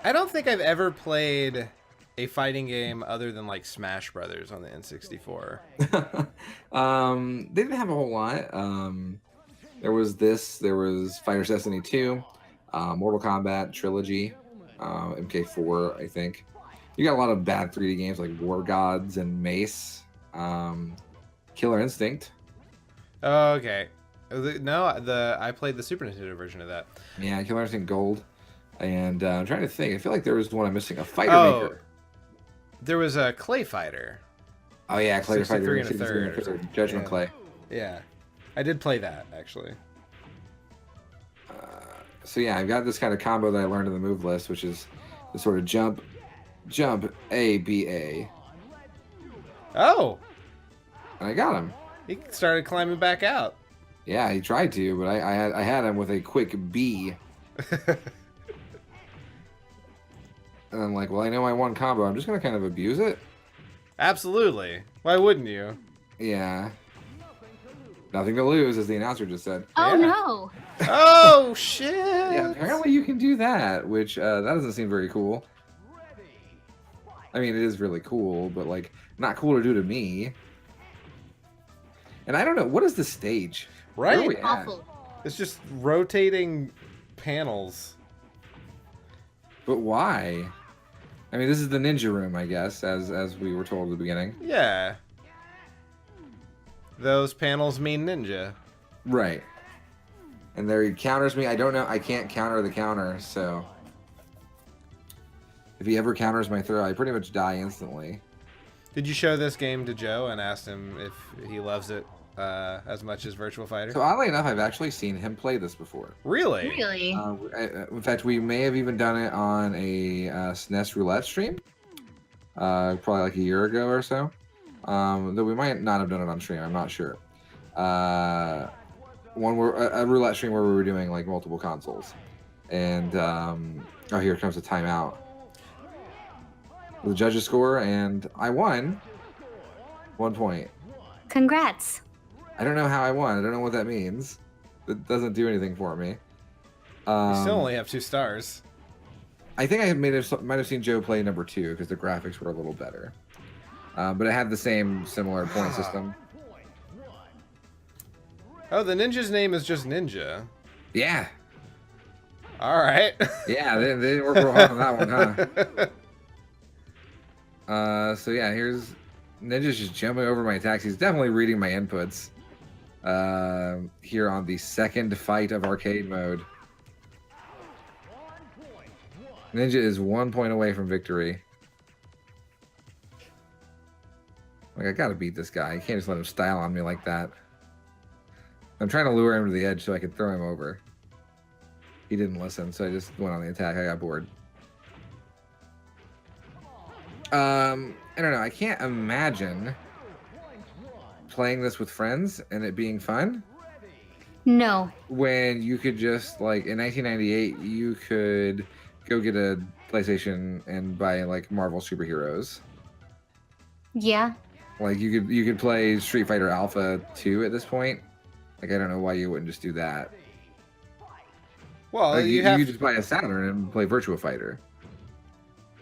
I don't think I've ever played a fighting game other than like Smash Brothers on the N64. They didn't have a whole lot. There was this. There was Fighter's Destiny 2, Mortal Kombat Trilogy, MK4, I think. You got a lot of bad 3D games like War Gods and Mace, Killer Instinct. Oh, okay. No, I played the Super Nintendo version of that. Yeah, Killer Instinct Gold. And I'm trying to think. I feel like there was one I'm missing. A Fighter Maker. There was a Clay Fighter. Oh yeah, Clay Fighter 63 and a third. Judgment Clay. Yeah, I did play that actually. So yeah, I've got this kind of combo that I learned in the move list, which is the sort of jump, A, B, A. Oh! And I got him. He started climbing back out. Yeah, he tried to, but I had him with a quick B. And I'm like, well, I know my one combo. I'm just going to kind of abuse it. Absolutely. Why wouldn't you? Yeah. Nothing to lose, as the announcer just said. Oh, Yeah. no. Oh, shit! Yeah, apparently you can do that, which that doesn't seem very cool. I mean, it is really cool, but like, not cool to do to me. And I don't know, what is the stage? Where are Right? we at? Awful. It's just rotating panels. But why? I mean, this is the ninja room, I guess, as we were told at the beginning. Yeah. Those panels mean ninja. Right. And there he counters me. I don't know. I can't counter the counter, so if he ever counters my throw, I pretty much die instantly. Did you show this game to Joe and asked him if he loves it as much as Virtua Fighter? So oddly enough, I've actually seen him play this before. Really? Really? In fact, we may have even done it on a SNES roulette stream, probably like a year ago or so. Though we might not have done it on stream. I'm not sure. A roulette stream where we were doing like multiple consoles, and oh, here comes the timeout. The judges score, and I won 1 point. Congrats. I don't know how I won. I don't know what that means. It doesn't do anything for me. You still only have 2 stars. I think I might have seen Joe play number 2 because the graphics were a little better. But it had the same similar point system. Oh, the ninja's name is just Ninja. Yeah. All right. Yeah, they didn't work real hard on that one, huh? So yeah, here's Ninja's just jumping over my attacks. He's definitely reading my inputs. Here on the second fight of arcade mode. Ninja is 1 point away from victory. Like, I gotta beat this guy. I can't just let him style on me like that. I'm trying to lure him to the edge so I can throw him over. He didn't listen, so I just went on the attack. I got bored. I don't know. I can't imagine playing this with friends and it being fun. No. When you could just, like, in 1998, you could go get a PlayStation and buy, like, Marvel superheroes. Yeah. Like, you could play Street Fighter Alpha 2 at this point. Like, I don't know why you wouldn't just do that. Well, Like, you could just buy a Saturn and play Virtua Fighter.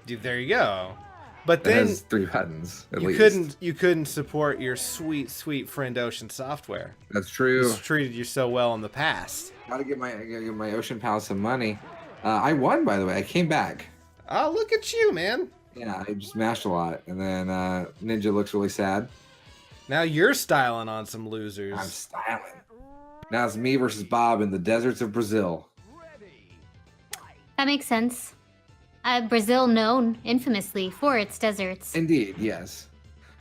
There you go. But It then has 3 buttons, at you least. couldn't support your sweet friend Ocean Software. That's true. Who's treated you so well in the past. Gotta give my Ocean Pal some money. I won, by the way. I came back. Oh, look at you, man. Yeah, I just mashed a lot. And then Ninja looks really sad. Now you're styling on some losers. I'm styling. Now it's me versus Bob in the deserts of Brazil. That makes sense. Brazil known infamously for its deserts. Indeed, yes.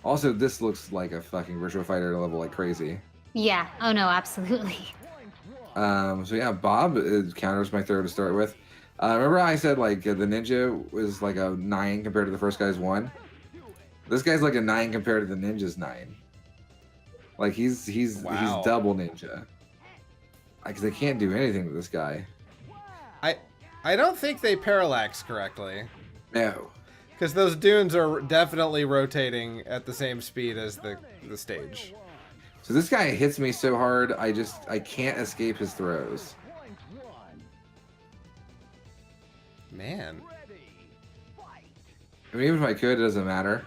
Also, this looks like a fucking Virtua Fighter level like crazy. Yeah. Oh no, absolutely. So yeah, Bob counters my throw to start with. Remember I said like the ninja was like a 9 compared to the first guy's 1? This guy's like a 9 compared to the ninja's 9. Like he's Wow. double ninja. Because they can't do anything to this guy. I don't think they parallax correctly. No. Because those dunes are definitely rotating at the same speed as the stage. So this guy hits me so hard, I can't escape his throws. Man. I mean, even if I could, it doesn't matter.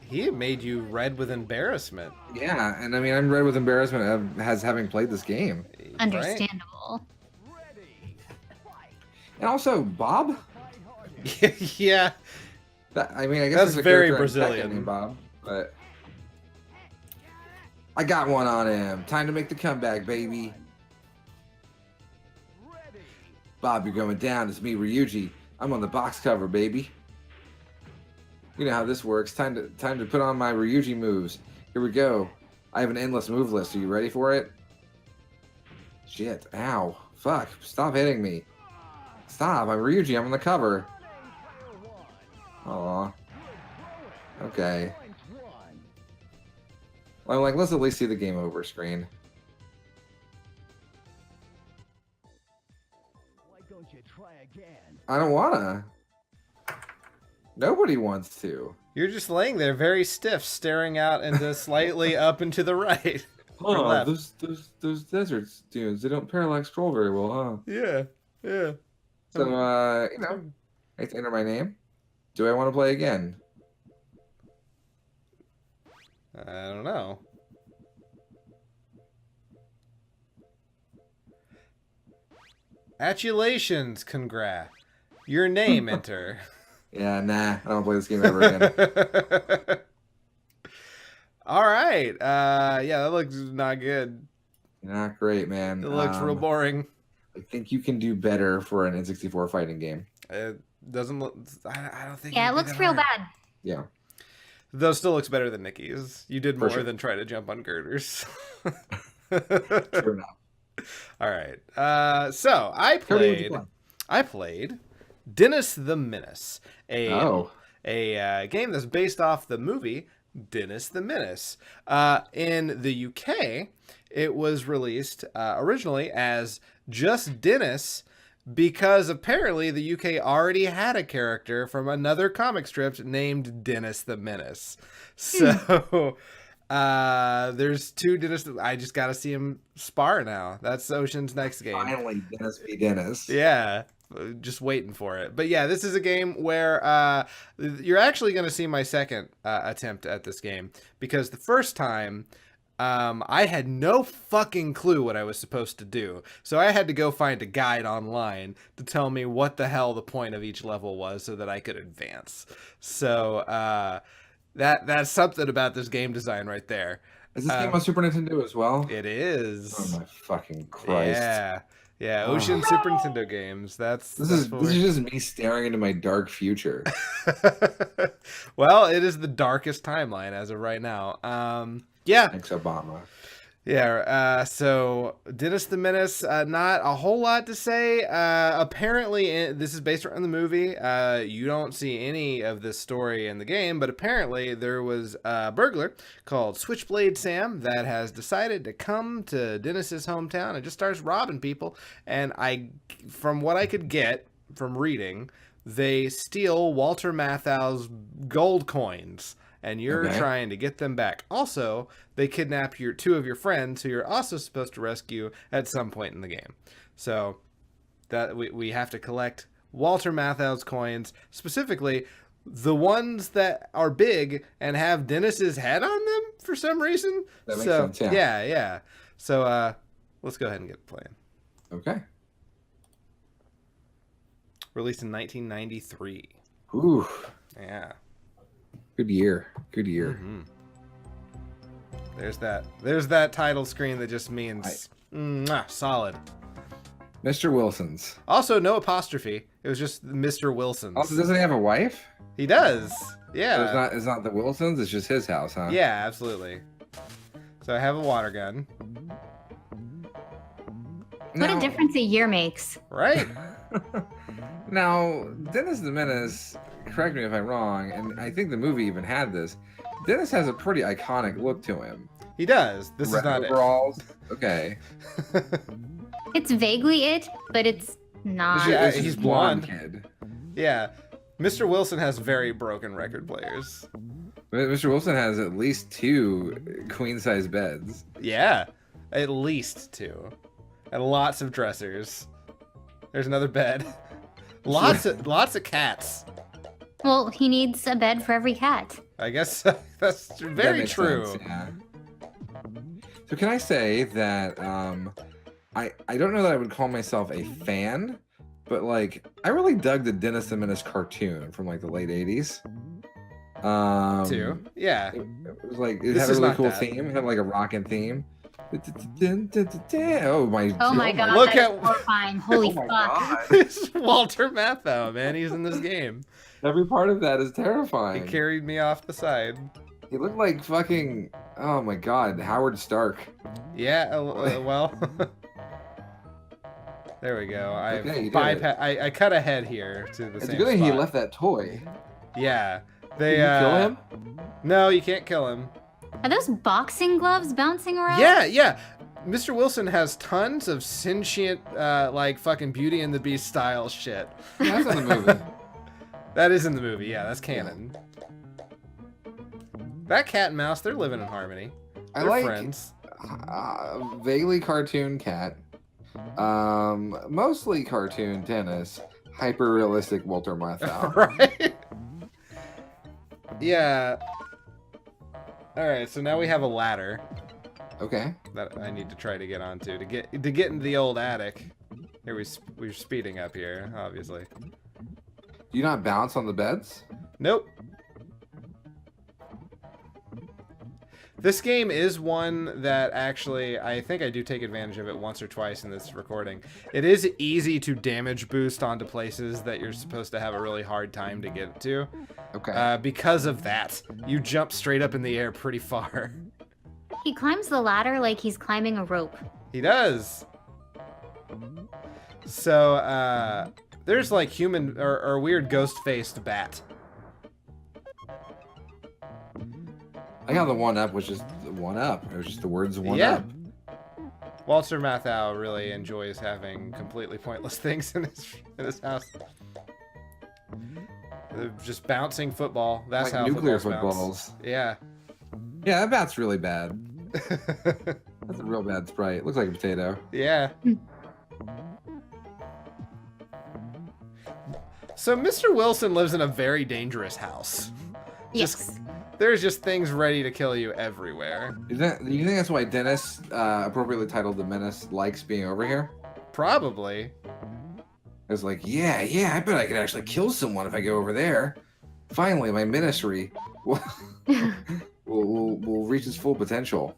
He made you red with embarrassment. Yeah, and I mean, I'm red with embarrassment as having played this game. Understandable. And also, Bob? Right? Yeah. I mean, I guess That's there's a very character in Tekken Brazilian. named Bob, but I got one on him. Time to make the comeback, baby. Bob, you're going down. It's me, Ryuji. I'm on the box cover, baby. You know how this works. Time to put on my Ryuji moves. Here we go. I have an endless move list. Are you ready for it? Shit. Ow. Fuck. Stop hitting me. Stop. I'm Ryuji. I'm on the cover. Aw. Okay. Well, like, let's at least see the game over screen. Why don't you try again? I don't wanna. Nobody wants to. You're just laying there very stiff, staring out into slightly up and to the right. Or Oh, left. those desert dunes, they don't parallax scroll very well, huh? Yeah. Yeah. So, you know, I have to enter my name. Do I want to play again? I don't know. Atulations, congrats. Your name, enter. Yeah, nah, I don't play this game ever again. All right. Yeah, that looks not good. Not great, man. It looks real boring. I think you can do better for an N64 fighting game. It doesn't look. I don't think. Yeah, it it'd be looks that real hard. bad. Yeah. Though still looks better than Nikki's. You did For more sure. than try to jump on girders. True enough. All right. So I Cody, what'd you played. play? I played Dennis the Menace, a Oh. game that's based off the movie Dennis the Menace. In the UK, it was released originally as just Dennis because apparently the UK already had a character from another comic strip named Dennis the Menace. So there's 2 Dennis. I just got to see him spar now. That's Ocean's next game. Finally, Dennis v. Dennis. Yeah, just waiting for it. But yeah, this is a game where you're actually going to see my second attempt at this game because the first time I had no fucking clue what I was supposed to do. So I had to go find a guide online to tell me what the hell the point of each level was so that I could advance. So that's something about this game design right there. Is this game on Super Nintendo as well? It is. Oh my fucking Christ. Yeah, Ocean Super Nintendo games. This This is just me staring into my dark future. Well, it is the darkest timeline as of right now. Yeah. Thanks, Obama. Yeah, so Dennis the Menace, not a whole lot to say. Apparently, this is based around the movie. You don't see any of this story in the game, but apparently there was a burglar called Switchblade Sam that has decided to come to Dennis's hometown and just starts robbing people. And from what I could get from reading, they steal Walter Matthau's gold coins. And you're Okay. trying to get them back. Also, they kidnap 2 of your friends who you're also supposed to rescue at some point in the game. So that we have to collect Walter Matthau's coins, specifically the ones that are big and have Dennis's head on them for some reason. That makes sense, yeah. Yeah. So let's go ahead and get playing. Okay. Released in 1993. Ooh. Yeah. Good year. Good year. Mm-hmm. There's that title screen that just means solid. Mr. Wilson's. Also, no apostrophe. It was just Mr. Wilson's. Also, doesn't he have a wife? He does. So Yeah. it's not the Wilsons, it's just his house, huh? Yeah, absolutely. So I have a water gun. What a difference a year makes. Right? Now, Dennis the Menace, correct me if I'm wrong, and I think the movie even had this. Dennis has a pretty iconic look to him. He does. This is Red not overalls. Okay. It's vaguely it, but it's not. Yeah, This is he's blonde. kid. Yeah. Mr. Wilson has very broken record players. Mr. Wilson has at least 2 queen-size beds. Yeah. At least 2. And lots of dressers. There's another bed. Lots of cats. Well, he needs a bed for every cat. I guess that's That very makes true. sense, yeah. So can I say that I don't know that I would call myself a fan, but like I really dug the Dennis the Menace cartoon from like the late 80s. Too. Yeah. It was like it This had a is really not cool that. theme. It had like a rockin' theme. Oh my! Oh my god, Look that at- is horrifying. Holy Oh my fuck. god! It's Walter Matthau, man. He's in this game. Every part of that is He terrifying. carried me off the side. He looked like fucking. Oh my god, Howard Stark. Yeah, well. There we go. Okay, you did it. I cut ahead here to the It's same good that he spot. left that toy. Yeah. Did They you kill him? No, you can't kill him. Are those boxing gloves bouncing around? Yeah. Mr. Wilson has tons of sentient, like fucking Beauty and the Beast style shit. Yeah, that's in the movie. That is in the movie. Yeah, that's canon. That cat and mouse, they're living in harmony. I They're like friends. vaguely cartoon cat, mostly cartoon Dennis, hyper realistic Walter Matthau. Right? Yeah. All right, so now we have a ladder Okay. that I need to try to get onto to get into the old attic. Here we're speeding up here, obviously. Do you not bounce on the beds? Nope. This game is one that actually, I think I do take advantage of it once or twice in this recording. It is easy to damage boost onto places that you're supposed to have a really hard time to get to. Okay. Because of that, you jump straight up in the air pretty far. He climbs the ladder like he's climbing a rope. He does. So, there's like human or weird ghost-faced bat. I got the one up was just one up. It was just the words one Yeah. up. Walter Matthau really enjoys having completely pointless things in his house. Just bouncing football. That's Like how nuclear footballs footballs. bounce. Yeah. Yeah, that bat's really bad. That's a real bad sprite. Looks like a potato. Yeah. So Mr. Wilson lives in a very dangerous house. Yes. There's just things ready to kill you everywhere. Do you think that's why Dennis, appropriately titled The Menace, likes being over here? Probably. It's like, yeah, I bet I could actually kill someone if I go over there. Finally, my ministry will reach its full potential.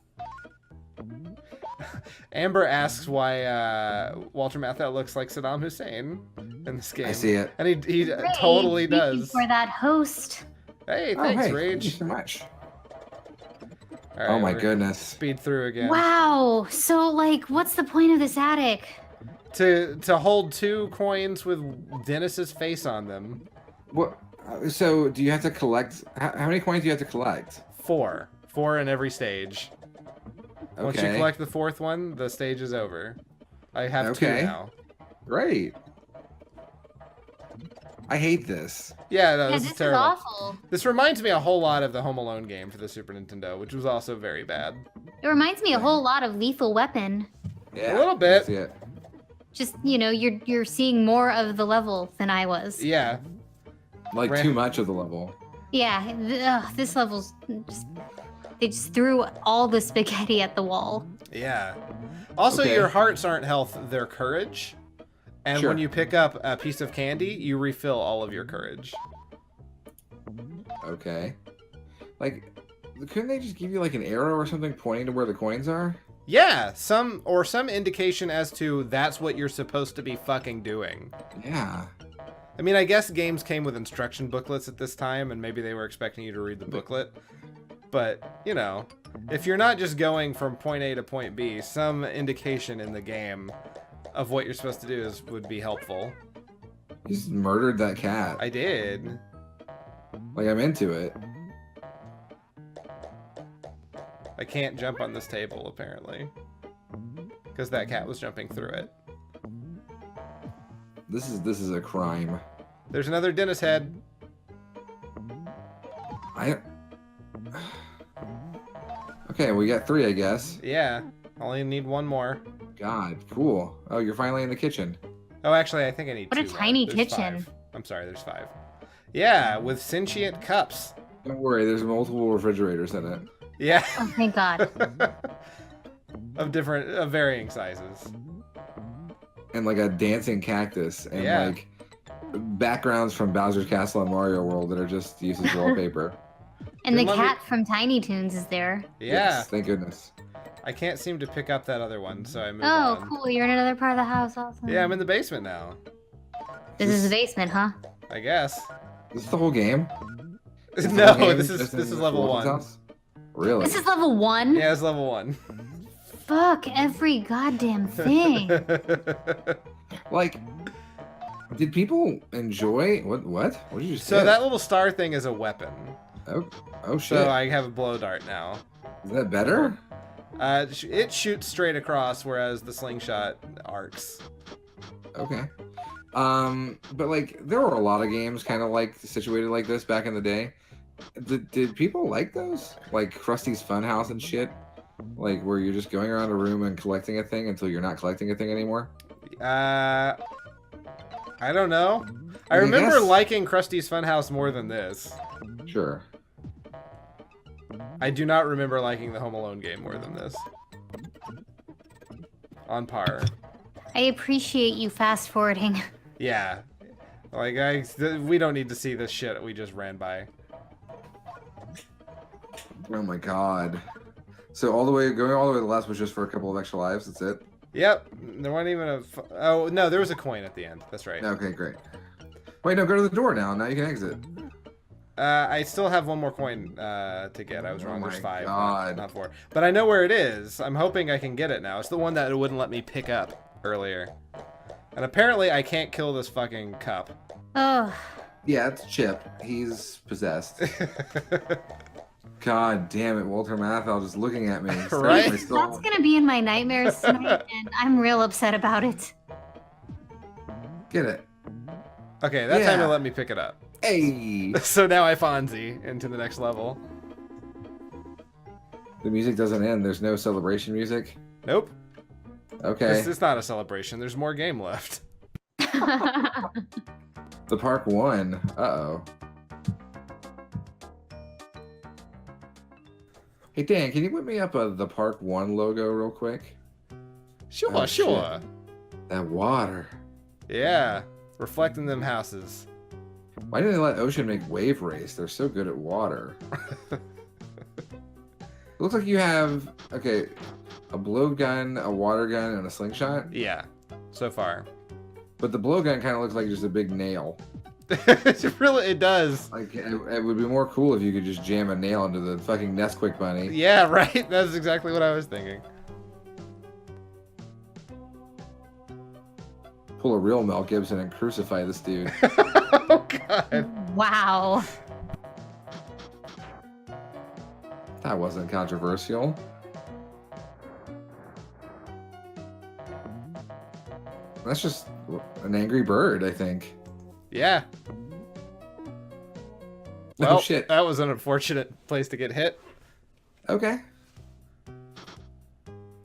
Amber asks why Walter Matthau looks like Saddam Hussein in this game. I see it. And he Great. totally Thank you does. for that host. Hey, Oh, thanks, hey, thank you Rage. so much. All right, Oh my we're goodness. Speed through again. Wow. So, like, what's the point of this attic? To hold 2 coins with Dennis's face on them. What? So, do you have to collect? How many coins do you have to collect? 4 in every stage. Once you Okay. collect the 4th one, the stage is over. I have 2 Okay. now. Great. I hate this. Yeah, no, Yeah, this this is terrible. awful. This reminds me a whole lot of the Home Alone game for the Super Nintendo, which was also very bad. It reminds me a whole lot of Lethal Weapon. Yeah. A little bit. I see it. Just, you know, you're seeing more of the level than I was. Yeah. Like Ran- too much of the level. Yeah, this level's just, they just threw all the spaghetti at the wall. Yeah. Also, Okay. your hearts aren't health, they're courage. And Sure. when you pick up a piece of candy, you refill all of your courage. Okay. Like, couldn't they just give you like an arrow or something pointing to where the coins are? Yeah, some indication as to that's what you're supposed to be fucking doing. Yeah. I mean, I guess games came with instruction booklets at this time, and maybe they were expecting you to read the booklet. But, you know, if you're not just going from point A to point B, some indication in the game of what you're supposed to do would be helpful. You just murdered that cat. I did. Like, I'm into it. I can't jump on this table, apparently. Because that cat was jumping through it. This is a crime. There's another dentist head. Okay, we got 3, I guess. Yeah. Only need one more. God, cool. Oh, you're finally in the kitchen. Oh, actually, I think I need What 2 a tiny more. There's kitchen. 5. I'm sorry, there's 5. Yeah, with sentient cups. Don't worry, there's multiple refrigerators in it. Yeah. Oh, thank God. of varying sizes. And like a dancing cactus and Yeah. like backgrounds from Bowser's Castle and Mario World that are just used as wallpaper. And the Then let me- cat from Tiny Toons is there. Yeah. Yes, thank goodness. I can't seem to pick up that other one, so I moved Oh, on. cool. You're in another part of the house. Awesome. Yeah, I'm in the basement now. This is the basement, huh? I guess. This is the whole game? Is the No, whole game this just is in level Fulton's 1. house? Really? This is level 1? Yeah, it's level 1. Fuck every goddamn thing. Like, did people enjoy what did you say? So that little star thing is a weapon. Oh shit. So I have a blow dart now. Is that better? It shoots straight across, whereas the slingshot arcs. Okay. But like there were a lot of games kind of like situated like this back in the day. Did people like those? Like Krusty's Funhouse and shit? Like where you're just going around a room and collecting a thing until you're not collecting a thing anymore? I don't know. I I remember guess- liking Krusty's Funhouse more than this. Sure. I do not remember liking the Home Alone game more than this. On par. I appreciate you fast forwarding. Yeah. Like, we don't need to see this shit we just ran by. Oh my god. So going all the way to the last was just for a couple of extra lives. That's it. Yep. There wasn't even a... Oh, no, there was a coin at the end. That's right. Okay, great. Wait, no, go to the door now. Now you can exit. I still have one more coin to get. I was wrong. Oh There's my 5, God. not 4. But I know where it is. I'm hoping I can get it now. It's the one that it wouldn't let me pick up earlier. And apparently I can't kill this fucking cup. Oh, Yeah, it's Chip. He's possessed. God damn it, Walter Matthau just looking at me. staring Right? at my soul. that's gonna be in my nightmares tonight, and I'm real upset about it. Get it. Okay, that time Yeah. it let me pick it up. Hey! So now I Fonzie into the next level. The music doesn't end. There's no celebration music. Nope. Okay. This is not a celebration. There's more game left. The park won. Uh-oh. Hey, Dan, can you put me up the Park 1 logo real quick? Sure, Oh, sure. That water. Yeah. Reflecting them houses. Why didn't they let Ocean make Wave Race? They're so good at water. It looks like you have, okay, a blowgun, a water gun, and a slingshot. Yeah. So far. But the blowgun kind of looks like just a big nail. It does. Like, it would be more cool if you could just jam a nail into the fucking Nesquik bunny. Yeah, right. That's exactly what I was thinking. Pull a real Mel Gibson and crucify this dude. Oh, God. Wow. That wasn't controversial. That's just an angry bird, I think. Yeah. Oh, Well, shit. that was an unfortunate place to get hit. Okay.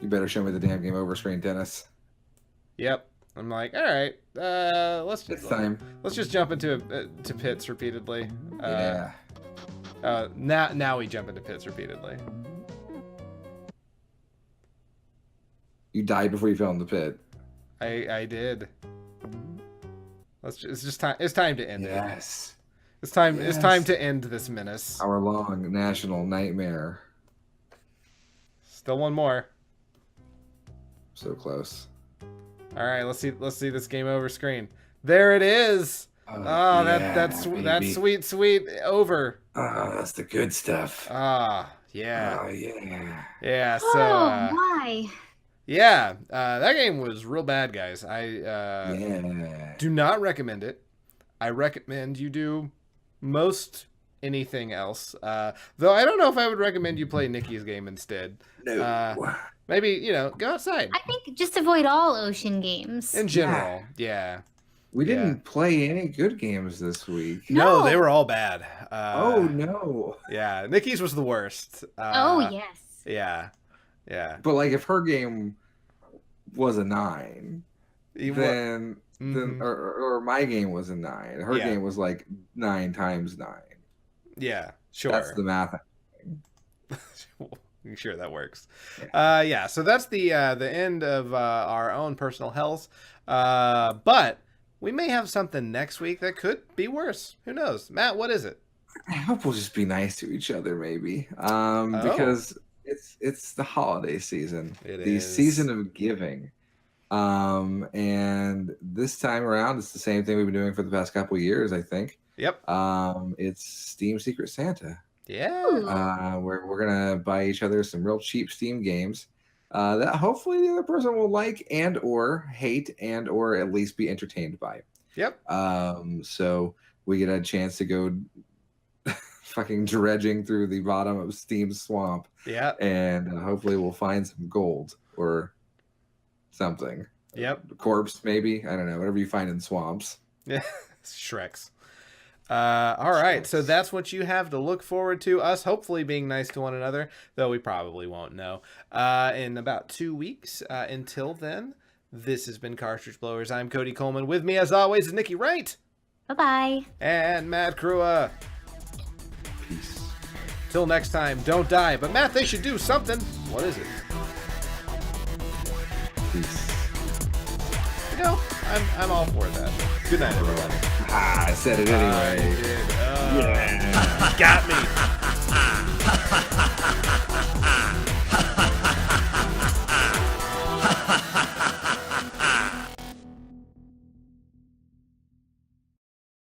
You better show me the damn game over screen, Dennis. Yep. I'm like, all right, let's It's time. let's just jump into to pits repeatedly. Yeah. Now we jump into pits repeatedly. You died before you fell in the pit. I did. It's just time. It's time to end it. Yes. It's time. It's Yes. time to end this menace. Hour-long national nightmare. Still one more. So close. All right, let's see this game over screen. There it is. Oh, that's sweet over. Oh, that's the good stuff. Ah, yeah. Oh, yeah. Yeah, so Oh, why? Yeah, that game was real bad, guys. I Yeah. do not recommend it. I recommend you do most anything else. Though I don't know if I would recommend you play Nikki's game instead. No. Maybe, go outside. I think just avoid all ocean games. In general, yeah. We Yeah. didn't play any good games this week. No, No. they were all bad. Oh no. Yeah, Nikki's was the worst. Oh yes. Yeah. Yeah. But like, if her game was a 9, You- then Mhm. or my game was a 9. Her Yeah. game was like 9 times 9. Yeah, sure. That's the math. Sure, that works. Yeah. Yeah, so that's the end of our own personal hells. But we may have something next week that could be worse. Who knows? Matt, what is it? I hope we'll just be nice to each other, maybe. Because it's the holiday season. It the is. season of giving. And this time around, it's the same thing we've been doing for the past couple of years, I think. Yep. It's Steam Secret Santa. Yeah. Ooh. Where we're gonna buy each other some real cheap Steam games that hopefully the other person will like and or hate and or at least be entertained by. Yep. So we get a chance to go fucking dredging through the bottom of Steam's swamp, Yeah. and hopefully we'll find some gold or something. Yep. Corpse, maybe. I don't know. Whatever you find in swamps. Yeah. Shreks. All right, so that's what you have to look forward to. Us hopefully being nice to one another, though we probably won't know. In about 2 weeks. Until then, this has been Cartridge Blowers. I'm Cody Coleman. With me, as always, is Nikki Wright Bye-bye. and Matt Crua. Peace. Till next time, don't die. But Matt, they should do something. What is it? Peace. I'm all for that. Good night, everybody. I said it anyway. I did. Got me.